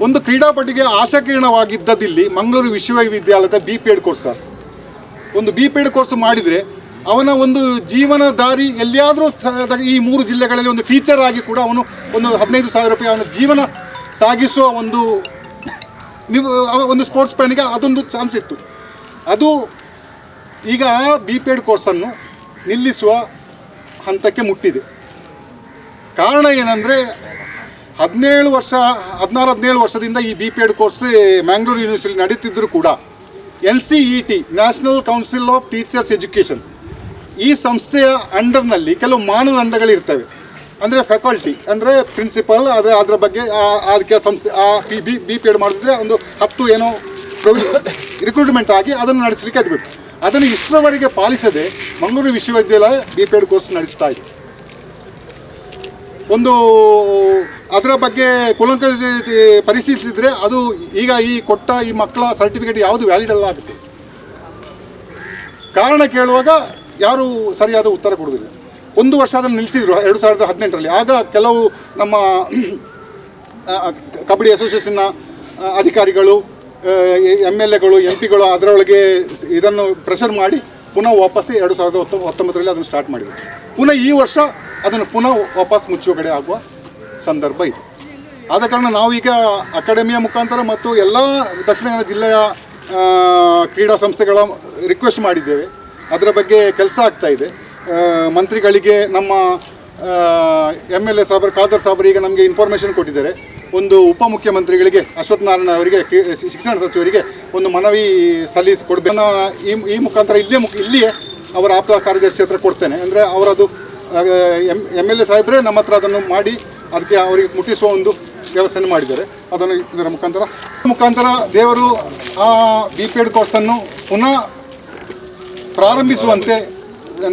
ಒಂದು ಕ್ರೀಡಾಪಟುಗೆ ಆಶಾಕಿರಣವಾಗಿದ್ದದಿಲ್ಲಿ ಮಂಗಳೂರು ವಿಶ್ವವಿದ್ಯಾಲಯದ BPEd ಕೋರ್ಸ್. ಸರ್, ಒಂದು BPEd ಕೋರ್ಸ್ ಮಾಡಿದರೆ ಅವನ ಒಂದು ಜೀವನ ದಾರಿ ಎಲ್ಲಿಯಾದರೂ ಈ 3 ಜಿಲ್ಲೆಗಳಲ್ಲಿ ಒಂದು ಟೀಚರ್ ಆಗಿ ಕೂಡ ಅವನು ಒಂದು 15,000 ರೂಪಾಯಿ ಅವನ ಜೀವನ ಸಾಗಿಸುವ ಒಂದು ಸ್ಪೋರ್ಟ್ಸ್ ಮ್ಯಾನಿಗೆ ಅದೊಂದು ಚಾನ್ಸ್ ಇತ್ತು. ಅದು ಈಗ ಆ BPEd ಕೋರ್ಸನ್ನು ನಿಲ್ಲಿಸುವ ಹಂತಕ್ಕೆ ಮುಟ್ಟಿದೆ. ಕಾರಣ ಏನಂದರೆ, 16-17 ವರ್ಷದಿಂದ ಈ BPEd ಕೋರ್ಸ್ ಮ್ಯಾಂಗ್ಳೂರು ಯೂನಿವರ್ಸಿಟಿ ನಡೀತಿದ್ದರೂ ಕೂಡ NCET, national council of teachers education, ಈ ಸಂಸ್ಥೆಯ ಅಂಡರ್ನಲ್ಲಿ ಕೆಲವು ಮಾನದಂಡಗಳಿರ್ತವೆ. ಅಂದರೆ ಫ್ಯಾಕಲ್ಟಿ ಅಂದರೆ ಪ್ರಿನ್ಸಿಪಲ್, ಅದರ ಬಗ್ಗೆ ಅದಕ್ಕೆ ಸಂಸ್ಥೆ BPEd ಮಾಡಿದ್ರೆ ಒಂದು 10 ಏನೋ ರಿಕ್ರೂಟ್ಮೆಂಟ್ ಆಗಿ ಅದನ್ನು ನಡೆಸಲಿಕ್ಕೆ ಆಗಬೇಕು. ಅದನ್ನು ಇಷ್ಟರವರೆಗೆ ಪಾಲಿಸದೆ ಮಂಗಳೂರು ವಿಶ್ವವಿದ್ಯಾಲಯ BPEd ಕೋರ್ಸ್ ನಡೆಸ್ತಾ ಇದೆ. ಅದರ ಬಗ್ಗೆ ಕೂಲಂಕಷ ಪರಿಶೀಲಿಸಿದರೆ ಅದು ಈಗ ಈ ಮಕ್ಕಳ ಸರ್ಟಿಫಿಕೇಟ್ ಯಾವುದು ವ್ಯಾಲಿಡ್ ಅಲ್ಲ ಆಗುತ್ತೆ. ಕಾರಣ ಕೇಳುವಾಗ ಯಾರೂ ಸರಿಯಾದ ಉತ್ತರ ಕೊಡೋದಿಲ್ಲ. 1 ವರ್ಷ ಅದನ್ನು ನಿಲ್ಲಿಸಿದ್ರು 2018ರಲ್ಲಿ. ಆಗ ಕೆಲವು ನಮ್ಮ ಕಬಡ್ಡಿ ಅಸೋಸಿಯೇಷನ್ನ ಅಧಿಕಾರಿಗಳು, MLAಗಳು, MP ಗಳು ಅದರೊಳಗೆ ಇದನ್ನು ಪ್ರೆಷರ್ ಮಾಡಿ ಪುನಃ ವಾಪಸ್ 2019ರಲ್ಲಿ ಅದನ್ನು ಸ್ಟಾರ್ಟ್ ಮಾಡಿದರು. ಪುನಃ ಈ ವರ್ಷ ಅದನ್ನು ಪುನಃ ವಾಪಸ್ ಮುಚ್ಚುಗಡೆ ಆಗುವ ಸಂದರ್ಭ ಇದೆ. ಆದ ಕಾರಣ ನಾವೀಗ ಅಕಾಡೆಮಿಯ ಮುಖಾಂತರ ಮತ್ತು ಎಲ್ಲ ದಕ್ಷಿಣ ಕನ್ನಡ ಜಿಲ್ಲೆಯ ಕ್ರೀಡಾ ಸಂಸ್ಥೆಗಳ ರಿಕ್ವೆಸ್ಟ್ ಮಾಡಿದ್ದೇವೆ. ಅದರ ಬಗ್ಗೆ ಕೆಲಸ ಆಗ್ತಾ ಇದೆ. ಮಂತ್ರಿಗಳಿಗೆ ನಮ್ಮ MLA ಸಾಬರ್ ಖಾದರ್ ಸಾಬರ್ ಈಗ ನಮಗೆ ಇನ್ಫಾರ್ಮೇಷನ್ ಕೊಟ್ಟಿದ್ದಾರೆ. ಒಂದು ಉಪಮುಖ್ಯಮಂತ್ರಿಗಳಿಗೆ ಅಶ್ವಥ್ ನಾರಾಯಣ ಅವರಿಗೆ, ಶಿಕ್ಷಣ ಸಚಿವರಿಗೆ ಒಂದು ಮನವಿ ಕೊಡಬೇಕು. ಈ ಮುಖಾಂತರ ಇಲ್ಲಿಯೇ ಅವರ ಆಪ್ತ ಕಾರ್ಯದರ್ಶಿ ಹತ್ರ ಕೊಡ್ತೇನೆ. ಅಂದರೆ ಅವರದು MLA ಸಾಹೇಬ್ರೆ ನಮ್ಮ ಹತ್ರ ಅದನ್ನು ಮಾಡಿ ಅದಕ್ಕೆ ಅವರಿಗೆ ಮುಟ್ಟಿಸುವ ಒಂದು ವ್ಯವಸ್ಥೆಯನ್ನು ಮಾಡಿದ್ದಾರೆ. ಅದನ್ನು ಇದರ ಮುಖಾಂತರ ದೇವರು ಆ BPEd ಕೋರ್ಸನ್ನು ಪುನಃ ಪ್ರಾರಂಭಿಸುವಂತೆ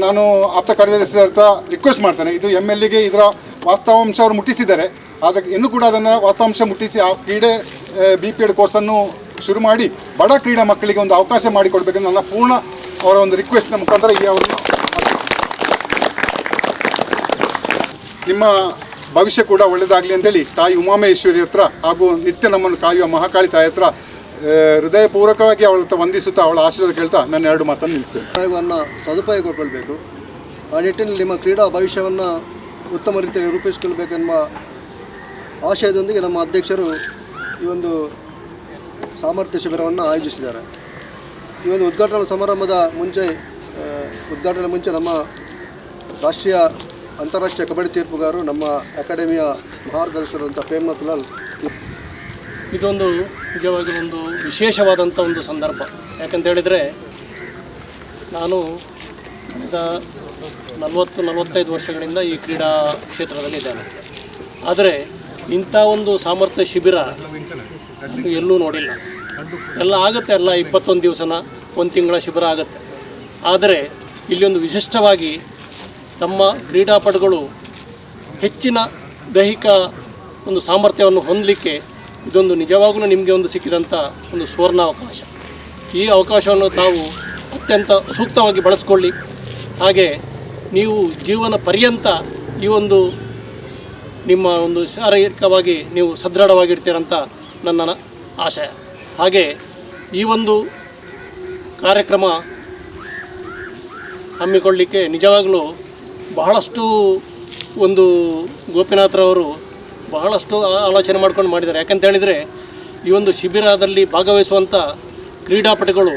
ನಾನು ಆಪ್ತ ಕಾರ್ಯದರ್ಶಿ ಹತ್ರ ರಿಕ್ವೆಸ್ಟ್ ಮಾಡ್ತೇನೆ. ಇದು MLAಗೆ ಇದರ ವಾಸ್ತವಾಂಶ ಅವರು ಮುಟ್ಟಿಸಿದ್ದಾರೆ. ಅದಕ್ಕೆ ಇನ್ನೂ ಕೂಡ ಅದನ್ನು ವಾಸ್ತವಾಂಶ ಮುಟ್ಟಿಸಿ ಆ BPEd ಕೋರ್ಸನ್ನು ಶುರು ಮಾಡಿ ಬಡ ಕ್ರೀಡಾ ಮಕ್ಕಳಿಗೆ ಒಂದು ಅವಕಾಶ ಮಾಡಿಕೊಡ್ಬೇಕೆಂದು ನನ್ನ ಪೂರ್ಣ ಅವರ ಒಂದು ರಿಕ್ವೆಸ್ಟ್ನ ಮುಖಾಂತರ ಈ ಅವರನ್ನು ನಿಮ್ಮ ಭವಿಷ್ಯ ಕೂಡ ಒಳ್ಳೆಯದಾಗಲಿ ಅಂತೇಳಿ ತಾಯಿ ಉಮಾಮಹೇಶ್ವರಿ ಹತ್ರ ಹಾಗೂ ನಿತ್ಯ ನಮ್ಮನ್ನು ಕಾಯುವ ಮಹಾಕಾಳಿ ತಾಯಿ ಹತ್ರ ಹೃದಯಪೂರ್ವಕವಾಗಿ ಅವಳ ಹತ್ರ ವಂದಿಸುತ್ತಾ ಅವಳ ಆಶೀರ್ವಾದ ಕೇಳ್ತಾ ನನ್ನ 2 ಮಾತನ್ನು ನಿಲ್ಲಿಸ್ತೇನೆ. ಸದುಪಯೋಗಗೊಳ್ಬೇಕು. ಆ ನಿಟ್ಟಿನಲ್ಲಿ ನಿಮ್ಮ ಕ್ರೀಡಾ ಭವಿಷ್ಯವನ್ನು ಉತ್ತಮ ರೀತಿಯಲ್ಲಿ ರೂಪಿಸಿಕೊಳ್ಳಬೇಕೆಂಬ ಆಶಯದೊಂದಿಗೆ ನಮ್ಮ ಅಧ್ಯಕ್ಷರು ಈ ಒಂದು ಸಾಮರ್ಥ್ಯ ಶಿಬಿರವನ್ನು ಆಯೋಜಿಸಿದ್ದಾರೆ. ಈ ಒಂದು ಉದ್ಘಾಟನಾ ಸಮಾರಂಭದ ಉದ್ಘಾಟನೆ ಮುಂಚೆ ನಮ್ಮ ಅಂತಾರಾಷ್ಟ್ರೀಯ ಕಬಡ್ಡಿ ತೀರ್ಪುಗಾರರು, ನಮ್ಮ ಅಕಾಡೆಮಿಯ ಮಾರ್ಗದರ್ಶಕರಂಥ ಪ್ರೇಮ್ನಾಥ್ ಲಾಲ್. ಇದೊಂದು ನಿಜವಾಗಿ ಒಂದು ವಿಶೇಷವಾದಂಥ ಒಂದು ಸಂದರ್ಭ. ಯಾಕಂತ ಹೇಳಿದರೆ ನಾನು 40-45 ವರ್ಷಗಳಿಂದ ಈ ಕ್ರೀಡಾ ಕ್ಷೇತ್ರದಲ್ಲಿ ಇದ್ದೇನೆ. ಆದರೆ ಇಂಥ ಒಂದು ಸಾಮರ್ಥ್ಯ ಶಿಬಿರ ನಾನು ಎಲ್ಲೂ ನೋಡಿಲ್ಲ. ಎಲ್ಲ ಆಗುತ್ತೆ, ಎಲ್ಲ 21 ದಿವಸನ 1 ತಿಂಗಳ ಶಿಬಿರ ಆಗುತ್ತೆ. ಆದರೆ ಇಲ್ಲಿ ಒಂದು ವಿಶಿಷ್ಟವಾಗಿ ತಮ್ಮ ಕ್ರೀಡಾಪಟುಗಳು ಹೆಚ್ಚಿನ ದೈಹಿಕ ಒಂದು ಸಾಮರ್ಥ್ಯವನ್ನು ಹೊಂದಲಿಕ್ಕೆ ಇದೊಂದು ನಿಜವಾಗಲೂ ನಿಮಗೆ ಒಂದು ಸಿಕ್ಕಿದಂಥ ಒಂದು ಸುವರ್ಣಾವಕಾಶ. ಈ ಅವಕಾಶವನ್ನು ತಾವು ಅತ್ಯಂತ ಸೂಕ್ತವಾಗಿ ಬಳಸ್ಕೊಳ್ಳಿ. ಹಾಗೆ ನೀವು ಜೀವನ ಪರ್ಯಂತ ಈ ಒಂದು ನಿಮ್ಮ ಒಂದು ಶಾರೀರಿಕವಾಗಿ ನೀವು ಸದೃಢವಾಗಿರ್ತೀರಂತ ನನ್ನ ಆಶಯ. ಹಾಗೆ ಈ ಒಂದು ಕಾರ್ಯಕ್ರಮ ಹಮ್ಮಿಕೊಳ್ಳಲಿಕ್ಕೆ ನಿಜವಾಗಲೂ ಬಹಳಷ್ಟು ಒಂದು ಗೋಪಿನಾಥ್ರವರು ಬಹಳಷ್ಟು ಆಲೋಚನೆ ಮಾಡ್ಕೊಂಡು ಮಾಡಿದ್ದಾರೆ. ಯಾಕಂತ ಹೇಳಿದರೆ ಈ ಒಂದು ಶಿಬಿರದಲ್ಲಿ ಭಾಗವಹಿಸುವಂಥ ಕ್ರೀಡಾಪಟುಗಳು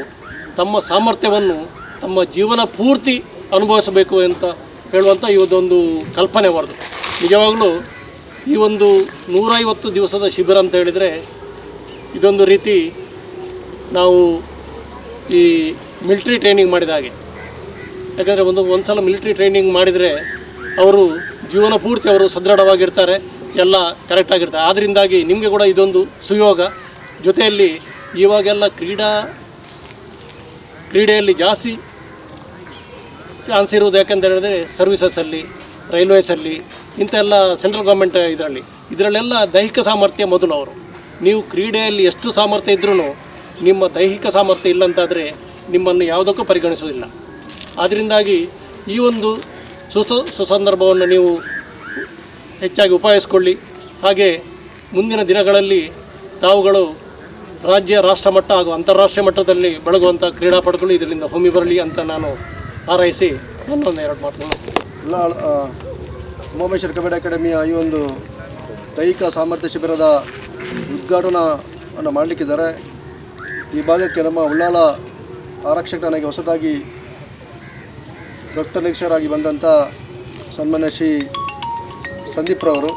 ತಮ್ಮ ಸಾಮರ್ಥ್ಯವನ್ನು ತಮ್ಮ ಜೀವನ ಪೂರ್ತಿ ಅನುಭವಿಸಬೇಕು ಅಂತ ಹೇಳುವಂಥ ಇವತ್ತೊಂದು ಕಲ್ಪನೆ ಬರೆದು ನಿಜವಾಗಲೂ ಈ ಒಂದು 150 ದಿವಸದ ಶಿಬಿರ ಅಂತ ಹೇಳಿದರೆ ಇದೊಂದು ರೀತಿ ನಾವು ಈ ಮಿಲಿಟ್ರಿ ಟ್ರೈನಿಂಗ್ ಮಾಡಿದ ಹಾಗೆ. ಯಾಕಂದರೆ ಒಂದು ಸಲ ಮಿಲಿಟ್ರಿ ಟ್ರೈನಿಂಗ್ ಮಾಡಿದರೆ ಅವರು ಜೀವನ ಪೂರ್ತಿ ಅವರು ಸದೃಢವಾಗಿರ್ತಾರೆ, ಎಲ್ಲ ಕರೆಕ್ಟಾಗಿರ್ತಾರೆ. ಆದ್ದರಿಂದಾಗಿ ನಿಮಗೆ ಕೂಡ ಇದೊಂದು ಸುಯೋಗ. ಜೊತೆಯಲ್ಲಿ ಇವಾಗೆಲ್ಲ ಕ್ರೀಡೆಯಲ್ಲಿ ಜಾಸ್ತಿ ಚಾನ್ಸ್ ಇರುವುದು ಯಾಕಂತ ಹೇಳಿದ್ರೆ ಸರ್ವಿಸಸಲ್ಲಿ, ರೈಲ್ವೇಸಲ್ಲಿ, ಇಂಥ ಎಲ್ಲ ಸೆಂಟ್ರಲ್ ಗೌರ್ಮೆಂಟ್ ಇದರಲ್ಲೆಲ್ಲ ದೈಹಿಕ ಸಾಮರ್ಥ್ಯ ಮೊದಲು. ಅವರು ನೀವು ಕ್ರೀಡೆಯಲ್ಲಿ ಎಷ್ಟು ಸಾಮರ್ಥ್ಯ ಇದ್ರೂ ನಿಮ್ಮ ದೈಹಿಕ ಸಾಮರ್ಥ್ಯ ಇಲ್ಲಂತಾದರೆ ನಿಮ್ಮನ್ನು ಯಾವುದಕ್ಕೂ ಪರಿಗಣಿಸೋದಿಲ್ಲ. ಆದ್ದರಿಂದಾಗಿ ಈ ಒಂದು ಸುಸಂದರ್ಭವನ್ನು ನೀವು ಹೆಚ್ಚಾಗಿ ಉಪಯೋಗಿಸ್ಕೊಳ್ಳಿ. ಹಾಗೆ ಮುಂದಿನ ದಿನಗಳಲ್ಲಿ ತಾವುಗಳು ರಾಜ್ಯ, ರಾಷ್ಟ್ರ ಮಟ್ಟ ಹಾಗೂ ಅಂತಾರಾಷ್ಟ್ರೀಯ ಮಟ್ಟದಲ್ಲಿ ಬೆಳಗುವಂಥ ಕ್ರೀಡಾಪಟುಗಳು ಇದರಿಂದ ಹೊಮ್ಮಿ ಬರಲಿ ಅಂತ ನಾನು ಹಾರೈಸಿ ನನ್ನೊಂದು 2 ಮಾತುಗಳು. ಎಲ್ಲ ಉಮಾಮೇಶ್ವರ ಕಬಡ್ಡಿ ಅಕಾಡೆಮಿಯ ಈ ಒಂದು ದೈಹಿಕ ಸಾಮರ್ಥ್ಯ ಶಿಬಿರದ ಉದ್ಘಾಟನೆಯನ್ನು ಮಾಡಲಿಕ್ಕಿದ್ದಾರೆ. ಈ ಭಾಗಕ್ಕೆ ನಮ್ಮ ಉಳ್ಳಾಲ ಆರಕ್ಷಕ ಠಾಣೆಗೆ ಹೊಸದಾಗಿ ರಕ್ತ ನಿರೀಕ್ಷಕರಾಗಿ ಬಂದಂಥ ಸನ್ಮಾನ್ಯ ಶ್ರೀ ಸಂದೀಪ್ರವರು,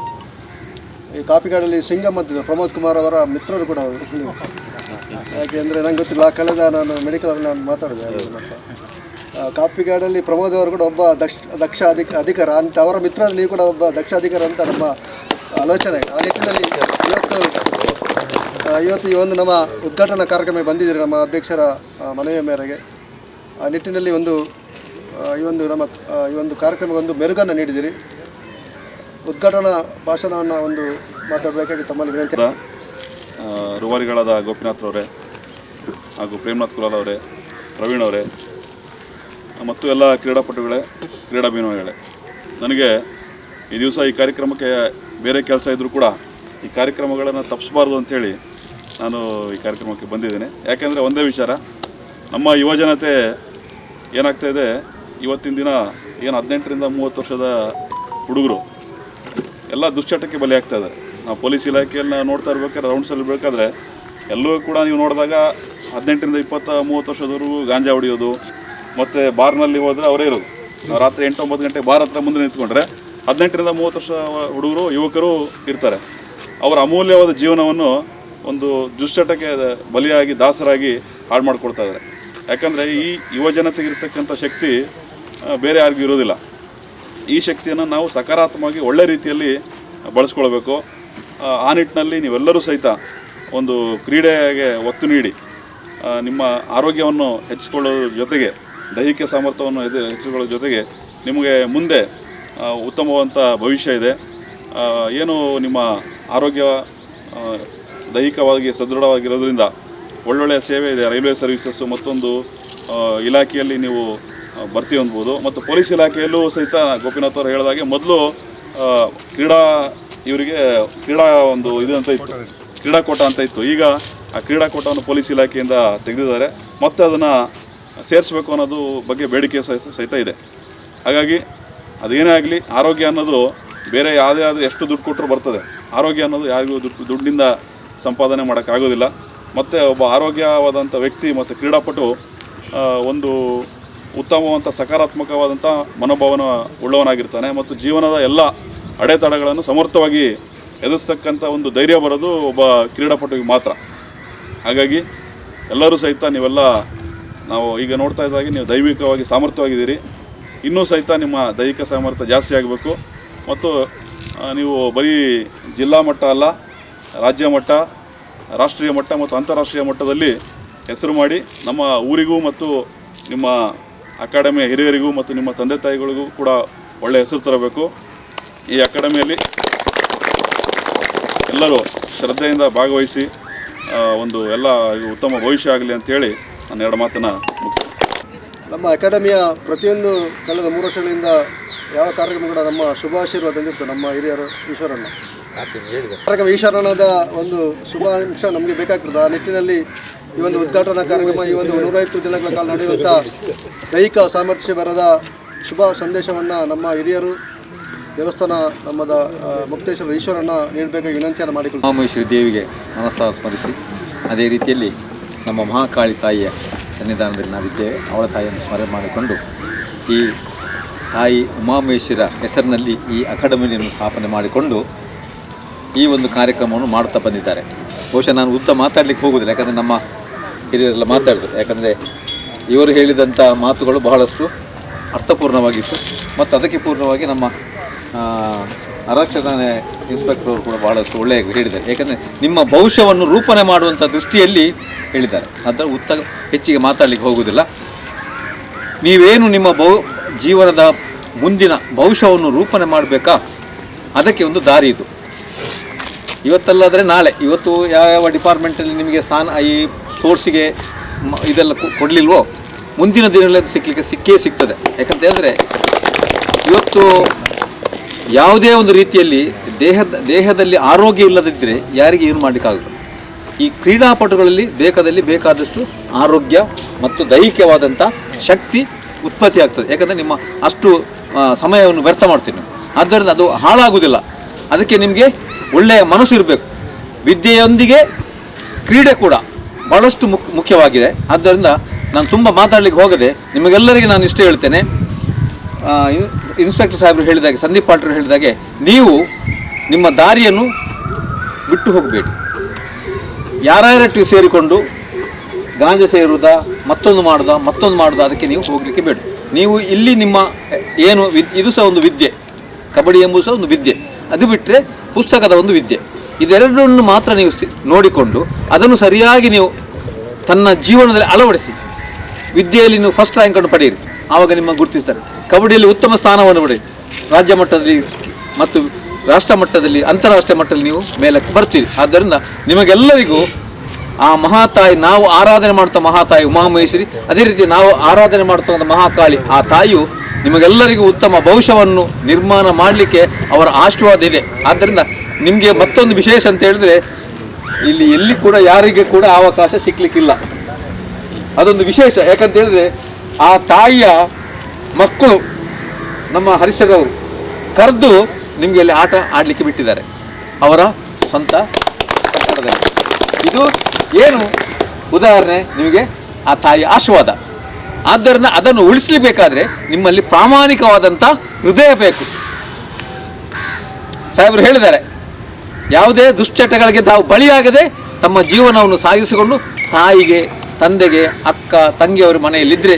ಈ ಕಾಪಿಗಾಡಲ್ಲಿ ಸಿಂಗಮ್ ಅಂತಿದ್ದರು ಪ್ರಮೋದ್ ಕುಮಾರ್ ಅವರ ಮಿತ್ರರು ಕೂಡ ಅವರು. ಯಾಕೆಂದರೆ ನಂಗೆ ಗೊತ್ತಿಲ್ಲ, ನಾನು ಮೆಡಿಕಲ್ ನಾನು ಮಾತಾಡಿದೆ ಕಾಪಿಗಾಡಲ್ಲಿ ಪ್ರಮೋದ್ ಅವರು ಕೂಡ ಒಬ್ಬ ದಕ್ಷ ಅಧಿಕಾರ ಅಂತ, ಅವರ ಮಿತ್ರ ನೀವು ಕೂಡ ಒಬ್ಬ ದಕ್ಷ ಅಧಿಕಾರ ಅಂತ ನಮ್ಮ ಆಲೋಚನೆ. ಆ ನಿಟ್ಟಿನಲ್ಲಿ ಇವತ್ತು ಈ ಒಂದು ನಮ್ಮ ಉದ್ಘಾಟನಾ ಕಾರ್ಯಕ್ರಮಕ್ಕೆ ಬಂದಿದ್ದೀರಿ ನಮ್ಮ ಅಧ್ಯಕ್ಷರ ಮನವಿಯ ಮೇರೆಗೆ. ಆ ನಿಟ್ಟಿನಲ್ಲಿ ಈ ಒಂದು ಕಾರ್ಯಕ್ರಮಕ್ಕೆ ಒಂದು ಮೆರುಗನ್ನು ನೀಡಿದ್ದೀರಿ. ಉದ್ಘಾಟನಾ ಭಾಷಣವನ್ನು ಒಂದು ಮಾತಾಡಬೇಕಾಗಿ ತಮ್ಮಲ್ಲಿ ವಿನಂತಿ. ರೂವಾರಿಗಳಾದ ಗೋಪಿನಾಥ್ ಅವರೇ ಹಾಗೂ ಪ್ರೇಮ್ನಾಥ್ ಕುಲಾಲ್ ಅವರೇ, ಪ್ರವೀಣ್ ಅವರೇ ಮತ್ತು ಎಲ್ಲ ಕ್ರೀಡಾಪಟುಗಳೇ, ಕ್ರೀಡಾಭಿಮಾನಿಗಳೇ, ನನಗೆ ಈ ದಿವಸ ಈ ಕಾರ್ಯಕ್ರಮಕ್ಕೆ ಬೇರೆ ಕೆಲಸ ಇದ್ದರೂ ಕೂಡ ಈ ಕಾರ್ಯಕ್ರಮಗಳನ್ನು ತಪ್ಪಿಸಬಾರ್ದು ಅಂಥೇಳಿ ನಾನು ಈ ಕಾರ್ಯಕ್ರಮಕ್ಕೆ ಬಂದಿದ್ದೇನೆ. ಯಾಕೆಂದರೆ ಒಂದೇ ವಿಚಾರ, ನಮ್ಮ ಯುವಜನತೆ ಏನಾಗ್ತಾಯಿದೆ, ಇವತ್ತಿನ ದಿನ ಏನು 18ರಿಂದ 30 ವರ್ಷದ ಹುಡುಗರು ಎಲ್ಲ ದುಶ್ಚಟಕ್ಕೆ ಬಲಿಯಾಗ್ತಾ ಇದ್ದಾರೆ. ನಾವು ಪೊಲೀಸ್ ಇಲಾಖೆಯಲ್ಲಿ ನಾವು ನೋಡ್ತಾ ಇರ್ಬೇಕಾದ್ರೆ, ರೌಂಡ್ಸಲ್ಲಿ ಇರಬೇಕಾದ್ರೆ ಎಲ್ಲೂ ಕೂಡ ನೀವು ನೋಡಿದಾಗ 18ರಿಂದ 20-30 ವರ್ಷದವರೆಗೂ ಗಾಂಜಾ ಹೊಡೆಯೋದು, ಮತ್ತು ಬಾರ್ನಲ್ಲಿ ಹೋದರೆ ಅವರೇ ಇರೋದು. ನಾವು ರಾತ್ರಿ 8-9 ಗಂಟೆ ಬಾರ್ ಹತ್ರ ಮುಂದೆ ನಿಂತ್ಕೊಂಡ್ರೆ 18ರಿಂದ 30 ವರ್ಷ ಹುಡುಗರು, ಯುವಕರು ಇರ್ತಾರೆ. ಅವರ ಅಮೂಲ್ಯವಾದ ಜೀವನವನ್ನು ಒಂದು ದುಶ್ಚಟಕ್ಕೆ ಬಲಿಯಾಗಿ, ದಾಸರಾಗಿ ಹಾಳು ಮಾಡಿಕೊಡ್ತಾ ಇದ್ದಾರೆ. ಯಾಕಂದರೆ ಈ ಯುವಜನತೆಗಿರ್ತಕ್ಕಂಥ ಶಕ್ತಿ ಬೇರೆ ಯಾರಿಗೂ ಇರೋದಿಲ್ಲ. ಈ ಶಕ್ತಿಯನ್ನು ನಾವು ಸಕಾರಾತ್ಮಕವಾಗಿ ಒಳ್ಳೆ ರೀತಿಯಲ್ಲಿ ಬಳಸ್ಕೊಳ್ಬೇಕು. ಆ ನಿಟ್ಟಿನಲ್ಲಿ ನೀವೆಲ್ಲರೂ ಸಹಿತ ಒಂದು ಕ್ರೀಡೆಗೆ ಒತ್ತು ನೀಡಿ ನಿಮ್ಮ ಆರೋಗ್ಯವನ್ನು ಹೆಚ್ಚಿಕೊಳ್ಳೋದ್ರ ಜೊತೆಗೆ, ದೈಹಿಕ ಸಾಮರ್ಥ್ಯವನ್ನು ಹೆಚ್ಚಿಕೊಳ್ಳೋದ್ರ ಜೊತೆಗೆ ನಿಮಗೆ ಮುಂದೆ ಉತ್ತಮವಾದಂಥ ಭವಿಷ್ಯ ಇದೆ. ಏನು ನಿಮ್ಮ ಆರೋಗ್ಯ ದೈಹಿಕವಾಗಿ ಸದೃಢವಾಗಿರೋದ್ರಿಂದ ಒಳ್ಳೊಳ್ಳೆಯ ಸೇವೆ ಇದೆ. ರೈಲ್ವೆ ಸರ್ವಿಸಸ್ಸು ಮತ್ತೊಂದು ಇಲಾಖೆಯಲ್ಲಿ ನೀವು ಭರ್ತಿ ಹೊಂದ್ಬೋದು. ಮತ್ತು ಪೊಲೀಸ್ ಇಲಾಖೆಯಲ್ಲೂ ಸಹಿತ ಗೋಪಿನಾಥ್ ಅವರು ಹೇಳಿದಾಗೆ ಮೊದಲು ಇವರಿಗೆ ಕ್ರೀಡಾ ಒಂದು ಇದು ಅಂತ ಇತ್ತು, ಕ್ರೀಡಾಕೋಟ ಅಂತ ಇತ್ತು. ಈಗ ಆ ಕ್ರೀಡಾಕೋಟವನ್ನು ಪೊಲೀಸ್ ಇಲಾಖೆಯಿಂದ ತೆಗೆದಿದ್ದಾರೆ. ಮತ್ತು ಅದನ್ನು ಸೇರಿಸಬೇಕು ಅನ್ನೋದು ಬಗ್ಗೆ ಬೇಡಿಕೆ ಸಹಿತ ಇದೆ. ಹಾಗಾಗಿ ಅದೇನೇ ಆಗಲಿ, ಆರೋಗ್ಯ ಅನ್ನೋದು ಬೇರೆ ಯಾವುದೇ ಆದರೂ ಎಷ್ಟು ದುಡ್ಡು ಕೊಟ್ಟರು ಬರ್ತದೆ. ಆರೋಗ್ಯ ಅನ್ನೋದು ಯಾರಿಗೂ ದುಡ್ಡಿಂದ ಸಂಪಾದನೆ ಮಾಡೋಕ್ಕಾಗೋದಿಲ್ಲ. ಮತ್ತು ಒಬ್ಬ ಆರೋಗ್ಯವಾದಂಥ ವ್ಯಕ್ತಿ ಮತ್ತು ಕ್ರೀಡಾಪಟು ಒಂದು ಉತ್ತಮವಂಥ ಸಕಾರಾತ್ಮಕವಾದಂಥ ಮನೋಭಾವನ ಉಳ್ಳವನಾಗಿರ್ತಾನೆ. ಮತ್ತು ಜೀವನದ ಎಲ್ಲ ಅಡೆತಡೆಗಳನ್ನು ಸಮರ್ಥವಾಗಿ ಎದುರಿಸ್ತಕ್ಕಂಥ ಒಂದು ಧೈರ್ಯ ಬರೋದು ಒಬ್ಬ ಕ್ರೀಡಾಪಟುವಿಗೆ ಮಾತ್ರ. ಹಾಗಾಗಿ ಎಲ್ಲರೂ ಸಹಿತ ನೀವೆಲ್ಲ, ನಾವು ಈಗ ನೋಡ್ತಾ ಇದ್ದಾಗೆ ನೀವು ದೈಹಿಕವಾಗಿ ಸಾಮರ್ಥ್ಯವಾಗಿದ್ದೀರಿ. ಇನ್ನೂ ಸಹಿತ ನಿಮ್ಮ ದೈಹಿಕ ಸಾಮರ್ಥ್ಯ ಜಾಸ್ತಿ ಆಗಬೇಕು. ಮತ್ತು ನೀವು ಬರೀ ಜಿಲ್ಲಾ ಮಟ್ಟ ಅಲ್ಲ, ರಾಜ್ಯ ಮಟ್ಟ, ರಾಷ್ಟ್ರೀಯ ಮಟ್ಟ ಮತ್ತು ಅಂತಾರಾಷ್ಟ್ರೀಯ ಮಟ್ಟದಲ್ಲಿ ಹೆಸರು ಮಾಡಿ ನಮ್ಮ ಊರಿಗೂ ಮತ್ತು ನಿಮ್ಮ ಅಕಾಡೆಮಿಯ ಹಿರಿಯರಿಗೂ ಮತ್ತು ನಿಮ್ಮ ತಂದೆ ತಾಯಿಗಳಿಗೂ ಕೂಡ ಒಳ್ಳೆಯ ಹೆಸರು ತರಬೇಕು. ಈ ಅಕಾಡೆಮಿಯಲ್ಲಿ ಎಲ್ಲರೂ ಶ್ರದ್ಧೆಯಿಂದ ಭಾಗವಹಿಸಿ ಒಂದು ಎಲ್ಲ ಉತ್ತಮ ಭವಿಷ್ಯ ಆಗಲಿ ಅಂತೇಳಿ ನಾನು 2 ಮಾತನ್ನು ಮುಗಿಸ್ತೇನೆ. ನಮ್ಮ ಅಕಾಡೆಮಿಯ ಪ್ರತಿಯೊಂದು ಕಳೆದ 3 ವರ್ಷಗಳಿಂದ ಯಾವ ಕಾರ್ಯಕ್ರಮ ಕೂಡ ನಮ್ಮ ಶುಭಾಶೀರ್ವಾದ ತಂದಿತ್ತು ನಮ್ಮ ಹಿರಿಯರು ಈಶ್ವರಣ್ಣ. ಕಾರ್ಯಕ್ರಮ ಈಶ್ವರಣ್ಣದ ಒಂದು ಶುಭಾಂಶ ನಮಗೆ ಬೇಕಾಗ್ತದೆ. ಆ ನಿಟ್ಟಿನಲ್ಲಿ ಈ ಒಂದು ಉದ್ಘಾಟನಾ ಕಾರ್ಯಕ್ರಮ, ಈ ಒಂದು 150 ದಿನಗಳ ಕಾಲ ನಡೆಯುವಂಥ ದೈಹಿಕ ಸಾಮರ್ಥ್ಯ ಶಿಬಿರದ ಶುಭ ಸಂದೇಶವನ್ನು ನಮ್ಮ ಹಿರಿಯರು, ದೇವಸ್ಥಾನ ನಮ್ಮದ ಮುಕ್ತೇಶ್ವರ ಈಶ್ವರಣ್ಣ ನೀಡಬೇಕಾಗಿ ವಿನಂತಿಯನ್ನು ಮಾಡಿಕೊಂಡು ಮಹಾಮಹೇಶ್ವರಿ ದೇವಿಗೆ ಮನಸ್ಸಾ ಸ್ಮರಿಸಿ, ಅದೇ ರೀತಿಯಲ್ಲಿ ನಮ್ಮ ಮಹಾಕಾಳಿ ತಾಯಿಯ ಸನ್ನಿಧಾನದಲ್ಲಿ ನಾವಿದ್ದೇವೆ. ಅವಳ ತಾಯಿಯನ್ನು ಸ್ಮರಣೆ ಮಾಡಿಕೊಂಡು ಈ ತಾಯಿ ಉಮಾಮಹೇಶ್ವರ ಹೆಸರಿನಲ್ಲಿ ಈ ಅಕಾಡೆಮಿಯನ್ನು ಸ್ಥಾಪನೆ ಮಾಡಿಕೊಂಡು ಈ ಒಂದು ಕಾರ್ಯಕ್ರಮವನ್ನು ಮಾಡುತ್ತಾ ಬಂದಿದ್ದಾರೆ. ಬಹುಶಃ ನಾನು ಉದ್ದ ಮಾತಾಡಲಿಕ್ಕೆ ಹೋಗುವುದಿಲ್ಲ, ಯಾಕಂದರೆ ನಮ್ಮ ಹಿರಿಯರೆಲ್ಲ ಮಾತಾಡಿದ್ರು. ಯಾಕಂದರೆ ಇವರು ಹೇಳಿದಂಥ ಮಾತುಗಳು ಬಹಳಷ್ಟು ಅರ್ಥಪೂರ್ಣವಾಗಿತ್ತು. ಮತ್ತು ಅದಕ್ಕೆ ಪೂರ್ಣವಾಗಿ ನಮ್ಮ ಆರಕ್ಷಣಾ ಇನ್ಸ್ಪೆಕ್ಟರ್ ಅವರು ಕೂಡ ಬಹಳಷ್ಟು ಒಳ್ಳೆಯ ಹೇಳಿದ್ದಾರೆ. ಯಾಕಂದರೆ ನಿಮ್ಮ ಭವಿಷ್ಯವನ್ನು ರೂಪಣೆ ಮಾಡುವಂಥ ದೃಷ್ಟಿಯಲ್ಲಿ ಹೇಳಿದ್ದಾರೆ. ಅದರ ಹೆಚ್ಚಿಗೆ ಮಾತಾಡಲಿಕ್ಕೆ ಹೋಗುವುದಿಲ್ಲ. ನೀವೇನು ನಿಮ್ಮ ಜೀವನದ ಮುಂದಿನ ಭವಿಷ್ಯವನ್ನು ರೂಪಣೆ ಮಾಡಬೇಕಾ, ಅದಕ್ಕೆ ಒಂದು ದಾರಿ ಇದು. ಇವತ್ತಲ್ಲಾದರೆ ನಾಳೆ, ಇವತ್ತು ಯಾವ ಡಿಪಾರ್ಟ್ಮೆಂಟಲ್ಲಿ ನಿಮಗೆ ಸ್ಥಾನ ಈ ಸ್ಪೋರ್ಟ್ಸಿಗೆ ಇದೆಲ್ಲ ಕೊಡಲಿಲ್ವೋ, ಮುಂದಿನ ದಿನಗಳಲ್ಲಿ ಸಿಕ್ಕೇ ಸಿಗ್ತದೆ. ಯಾಕಂತೇಳಿದ್ರೆ ಇವತ್ತು ಯಾವುದೇ ಒಂದು ರೀತಿಯಲ್ಲಿ ದೇಹದಲ್ಲಿ ಆರೋಗ್ಯ ಇಲ್ಲದಿದ್ದರೆ ಯಾರಿಗೆ ಏನು ಮಾಡಲಿಕ್ಕಾಗಲ್ಲ. ಈ ಕ್ರೀಡಾಪಟುಗಳಲ್ಲಿ ದೇಹದಲ್ಲಿ ಬೇಕಾದಷ್ಟು ಆರೋಗ್ಯ ಮತ್ತು ದೈಹಿಕವಾದಂಥ ಶಕ್ತಿ ಉತ್ಪತ್ತಿ ಆಗ್ತದೆ. ಯಾಕಂದರೆ ನಿಮ್ಮ ಅಷ್ಟು ಸಮಯವನ್ನು ವ್ಯರ್ಥ ಮಾಡ್ತೀವಿ. ಆದ್ದರಿಂದ ಅದು ಹಾಳಾಗುವುದಿಲ್ಲ. ಅದಕ್ಕೆ ನಿಮಗೆ ಒಳ್ಳೆಯ ಮನಸ್ಸು ಇರಬೇಕು. ವಿದ್ಯೆಯೊಂದಿಗೆ ಕ್ರೀಡೆ ಕೂಡ ಭಾಳಷ್ಟು ಮುಖ್ಯವಾಗಿದೆ. ಆದ್ದರಿಂದ ನಾನು ತುಂಬ ಮಾತಾಡಲಿಕ್ಕೆ ಹೋಗದೆ ನಿಮಗೆಲ್ಲರಿಗೆ ನಾನು ಇಷ್ಟೇ ಹೇಳ್ತೇನೆ. ಇನ್ಸ್ಪೆಕ್ಟರ್ ಸಾಹೇಬರು ಹೇಳಿದಾಗೆ, ಸಂದೀಪ್ ಪಾಟ್ರು ಹೇಳಿದಾಗೆ, ನೀವು ನಿಮ್ಮ ದಾರಿಯನ್ನು ಬಿಟ್ಟು ಹೋಗಬೇಡಿ. ಯಾರ್ಯಾರಟ್ಟು ಸೇರಿಕೊಂಡು ಗಾಂಜಾ ಸೇರುವುದಾ, ಮತ್ತೊಂದು ಮಾಡೋದಾ ಅದಕ್ಕೆ ನೀವು ಹೋಗಲಿಕ್ಕೆ ಬೇಡ. ನೀವು ಇಲ್ಲಿ ನಿಮ್ಮ ಏನು ಇದು ಸಹ ಒಂದು ವಿದ್ಯೆ, ಕಬಡ್ಡಿ ಎಂಬುದು ಸಹ ಒಂದು ವಿದ್ಯೆ. ಅದು ಬಿಟ್ಟರೆ ಪುಸ್ತಕದ ಒಂದು ವಿದ್ಯೆ. ಇದೆರಡನ್ನು ಮಾತ್ರ ನೀವು ನೋಡಿಕೊಂಡು ಅದನ್ನು ಸರಿಯಾಗಿ ನೀವು ತನ್ನ ಜೀವನದಲ್ಲಿ ಅಳವಡಿಸಿ ವಿದ್ಯೆಯಲ್ಲಿ ನೀವು ಫಸ್ಟ್ ರ್ಯಾಂಕನ್ನು ಪಡೆಯಿರಿ. ಆವಾಗ ನಿಮ್ಮ ಗುರುತಿಸ್ತಾರೆ. ಕಬಡ್ಡಿಯಲ್ಲಿ ಉತ್ತಮ ಸ್ಥಾನವನ್ನು ಪಡೆಯಿರಿ. ರಾಜ್ಯ ಮಟ್ಟದಲ್ಲಿ ಮತ್ತು ರಾಷ್ಟ್ರ ಮಟ್ಟದಲ್ಲಿ, ಅಂತಾರಾಷ್ಟ್ರೀಯ ಮಟ್ಟದಲ್ಲಿ ನೀವು ಮೇಲಕ್ಕೆ ಬರ್ತೀರಿ. ಆದ್ದರಿಂದ ನಿಮಗೆಲ್ಲರಿಗೂ ಆ ಮಹಾತಾಯಿ, ನಾವು ಆರಾಧನೆ ಮಾಡ್ತಾ ಮಹಾತಾಯಿ ಉಮಾಮಹೇಶ್ವರಿ, ಅದೇ ರೀತಿ ನಾವು ಆರಾಧನೆ ಮಾಡ್ತಕ್ಕಂಥ ಮಹಾಕಾಳಿ ಆ ತಾಯಿಯು ನಿಮಗೆಲ್ಲರಿಗೂ ಉತ್ತಮ ಭವಿಷ್ಯವನ್ನು ನಿರ್ಮಾಣ ಮಾಡಲಿಕ್ಕೆ ಅವರ ಆಶೀರ್ವಾದ ಇದೆ. ಆದ್ದರಿಂದ ನಿಮಗೆ ಮತ್ತೊಂದು ವಿಶೇಷ ಅಂತ ಹೇಳಿದ್ರೆ, ಇಲ್ಲಿ ಎಲ್ಲಿ ಕೂಡ ಯಾರಿಗೆ ಕೂಡ ಅವಕಾಶ ಸಿಕ್ಕಲಿಕ್ಕಿಲ್ಲ. ಅದೊಂದು ವಿಶೇಷ. ಯಾಕಂತ ಹೇಳಿದ್ರೆ ಆ ತಾಯಿಯ ಮಕ್ಕಳು ನಮ್ಮ ಹರಿಶ್ಚಂದ್ರವರು ಕರೆದು ನಿಮಗೆ ಅಲ್ಲಿ ಆಟ ಆಡಲಿಕ್ಕೆ ಬಿಟ್ಟಿದ್ದಾರೆ ಅವರ ಸ್ವಂತ ಕಟ್ಟಡದಲ್ಲಿ. ಇದು ಏನು ಉದಾಹರಣೆ ನಿಮಗೆ ಆ ತಾಯಿಯ ಆಶೀರ್ವಾದ. ಆದ್ದರಿಂದ ಅದನ್ನು ಉಳಿಸಲೇಬೇಕಾದ್ರೆ ನಿಮ್ಮಲ್ಲಿ ಪ್ರಾಮಾಣಿಕವಾದಂಥ ಹೃದಯ ಬೇಕು. ಸಾಹೇಬರು ಹೇಳಿದ್ದಾರೆ, ಯಾವುದೇ ದುಶ್ಚಟಗಳಿಗೆ ತಾವು ಬಲಿಯಾಗದೆ ತಮ್ಮ ಜೀವನವನ್ನು ಸಾಗಿಸಿಕೊಂಡು ತಾಯಿಗೆ, ತಂದೆಗೆ, ಅಕ್ಕ ತಂಗಿಯವರ ಮನೆಯಲ್ಲಿದ್ದರೆ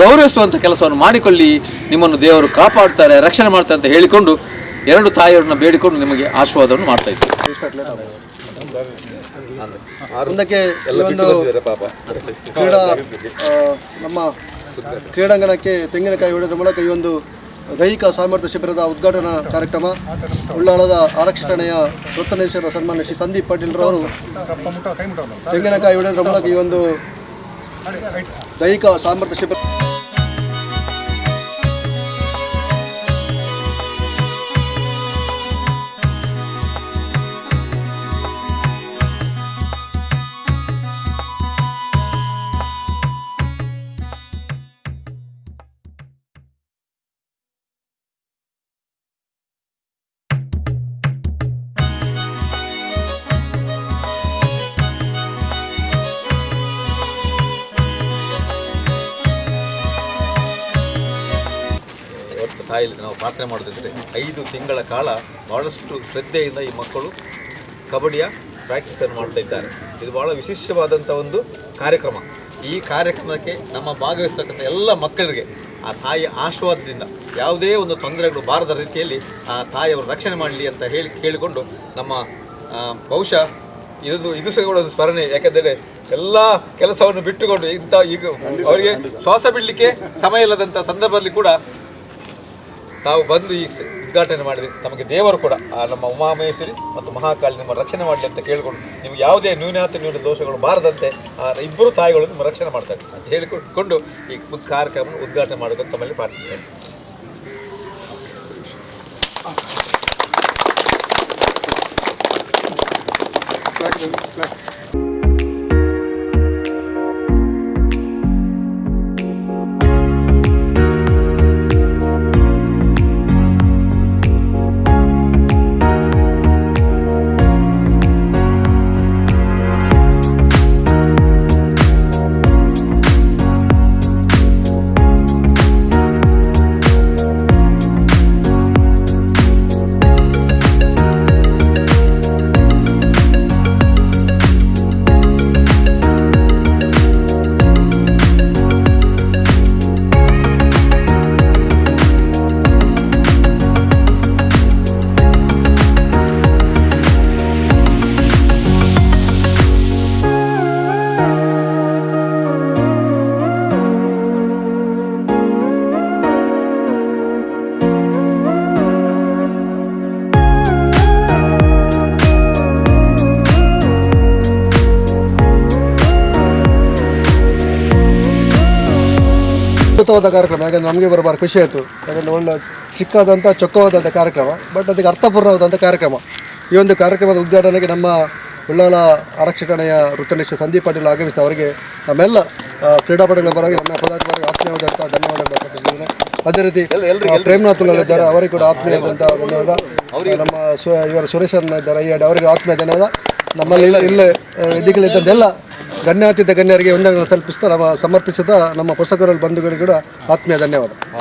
ಗೌರವಿಸುವಂಥ ಕೆಲಸವನ್ನು ಮಾಡಿಕೊಳ್ಳಿ, ನಿಮ್ಮನ್ನು ದೇವರು ಕಾಪಾಡ್ತಾರೆ, ರಕ್ಷಣೆ ಮಾಡ್ತಾರೆ ಅಂತ ಹೇಳಿಕೊಂಡು ಎರಡು ತಾಯಿಯರನ್ನ ಬೇಡಿಕೊಂಡು ನಿಮಗೆ ಆಶೀರ್ವಾದವನ್ನು ಮಾಡ್ತಾ ಇದ್ದೀವಿ. ಮುಂದಕ್ಕೆ ಈ ಒಂದು ಕ್ರೀಡಾ ನಮ್ಮ ಕ್ರೀಡಾಂಗಣಕ್ಕೆ ತೆಂಗಿನಕಾಯಿ ಹೊಡೆದ ಮೂಲಕ ಈ ಒಂದು ದೈಹಿಕ ಸಾಮರ್ಥ್ಯ ಶಿಬಿರದ ಉದ್ಘಾಟನಾ ಕಾರ್ಯಕ್ರಮ ಉಳ್ಳಾಳದ ಆರಕ್ಷಕ ಠಾಣೆಯ ವೃತ್ತನೇಶ್ವರ ಸನ್ಮಾನ್ಯ ಶ್ರೀ ಸಂದೀಪ್ ಪಾಟೀಲ್ರವರು ತೆಂಗಿನಕಾಯಿ ಹೊಡೆದ್ರ ಮೂಲಕ ಈ ಒಂದು ದೈಹಿಕ ಸಾಮರ್ಥ್ಯ ಶಿಬಿರ ತಾಯಿಯಲ್ಲಿ ನಾವು ಪ್ರಾರ್ಥನೆ ಮಾಡೋದಿದ್ರೆ 5 ತಿಂಗಳ ಕಾಲ ಭಾಳಷ್ಟು ಶ್ರದ್ಧೆಯಿಂದ ಈ ಮಕ್ಕಳು ಕಬಡ್ಡಿಯ ಪ್ರಾಕ್ಟೀಸನ್ನು ಮಾಡ್ತಾ ಇದ್ದಾರೆ. ಇದು ಭಾಳ ವಿಶೇಷವಾದಂಥ ಒಂದು ಕಾರ್ಯಕ್ರಮ. ಈ ಕಾರ್ಯಕ್ರಮಕ್ಕೆ ನಮ್ಮ ಭಾಗವಹಿಸ್ತಕ್ಕಂಥ ಎಲ್ಲ ಮಕ್ಕಳಿಗೆ ಆ ತಾಯಿಯ ಆಶೀರ್ವಾದದಿಂದ ಯಾವುದೇ ಒಂದು ತೊಂದರೆಗಳು ಬಾರದ ರೀತಿಯಲ್ಲಿ ಆ ತಾಯಿಯವರು ರಕ್ಷಣೆ ಮಾಡಲಿ ಅಂತ ಕೇಳಿಕೊಂಡು ನಮ್ಮ ಬಹುಶಃ ಇದು ಸಹ ಒಂದು ಸ್ಮರಣೆ. ಯಾಕೆಂದರೆ ಎಲ್ಲ ಕೆಲಸವನ್ನು ಬಿಟ್ಟುಕೊಂಡು ಈಗ ಅವರಿಗೆ ಶ್ವಾಸ ಬಿಡಲಿಕ್ಕೆ ಸಮಯ ಇಲ್ಲದಂಥ ಸಂದರ್ಭದಲ್ಲಿ ಕೂಡ ತಾವು ಬಂದು ಈ ಉದ್ಘಾಟನೆ ಮಾಡಿದೆ. ತಮಗೆ ದೇವರು ಕೂಡ ನಮ್ಮ ಉಮಾಮಹೇಶ್ವರಿ ಮತ್ತು ಮಹಾಕಾಳಿ ನಿಮ್ಮ ರಕ್ಷಣೆ ಮಾಡಲಿ ಅಂತ ಕೇಳಿಕೊಂಡು ನಿಮಗೆ ಯಾವುದೇ ನ್ಯೂನ ದೋಷಗಳು ಬಾರದಂತೆ ಇಬ್ಬರು ತಾಯಿಗಳು ನಿಮ್ಮ ರಕ್ಷಣೆ ಮಾಡ್ತಾರೆ ಅಂತ ಹೇಳಿಕೊಂಡು ಈ ಕಾರ್ಯಕ್ರಮ ಉದ್ಘಾಟನೆ ಮಾಡಬೇಕು ತಮ್ಮಲ್ಲಿ ಪ್ರಾರ್ಥಿಸ್ತೇನೆ. ಅದ್ಭುತವಾದ ಕಾರ್ಯಕ್ರಮ. ಯಾಕಂದರೆ ನಮಗೆ ಬರಬಾರ ಖುಷಿ ಆಯಿತು. ಯಾಕಂದರೆ ಒಳ್ಳೆ ಚಿಕ್ಕವಾದಂಥ ಚೊಕ್ಕವಾದಂಥ ಕಾರ್ಯಕ್ರಮ, ಬಟ್ ಅದಕ್ಕೆ ಅರ್ಥಪೂರ್ಣವಾದಂಥ ಕಾರ್ಯಕ್ರಮ. ಈ ಒಂದು ಕಾರ್ಯಕ್ರಮದ ಉದ್ಘಾಟನೆಗೆ ನಮ್ಮ ಉಳ್ಳಾಲ ಆರಕ್ಷಕ ಠಾಣೆಯ ವೃತ್ತನೇಶ್ವರ ಸಂದೀಪ್ ಪಾಟೀಲ್ ಆಗಮಿಸಿದ ಅವರಿಗೆ ನಮ್ಮೆಲ್ಲ ಕ್ರೀಡಾಪಟುಗಳ ಪರವಾಗಿ ನಮ್ಮ ಪದಾಧಿಕಾರಿಗೆ ಆತ್ಮೀಯವಾದಂಥ ಧನ್ಯವಾದ ಪ್ರಕಟಿಸಿದ್ದೇನೆ. ಅದೇ ರೀತಿ ಪ್ರೇಮನಾಥ್ ಇದ್ದಾರೆ, ಅವರಿಗೆ ಕೂಡ ಆತ್ಮೀಯವಾದಂಥ ಧನ್ಯವಾದ. ನಮ್ಮ ಇವರ ಸುರೇಶನ್ ಇದ್ದಾರೆ ಅವರಿಗೆ ಆತ್ಮೀಯ ಧನ್ಯವಾದ. ನಮ್ಮಲ್ಲಿ ಇಲ್ಲೇ ವೇದಿಕೆಗಳಿದ್ದಂತೆಲ್ಲ ಗಣ್ಯಾತೀತ ಗಣ್ಯರಿಗೆ ವಂದನೆಗಳನ್ನು ಸಮರ್ಪಿಸುತ್ತಾ ನಮ್ಮ ಪೋಷಕರ ಬಂಧುಗಳಿಗೆ ಕೂಡ ಆತ್ಮೀಯ ಧನ್ಯವಾದ.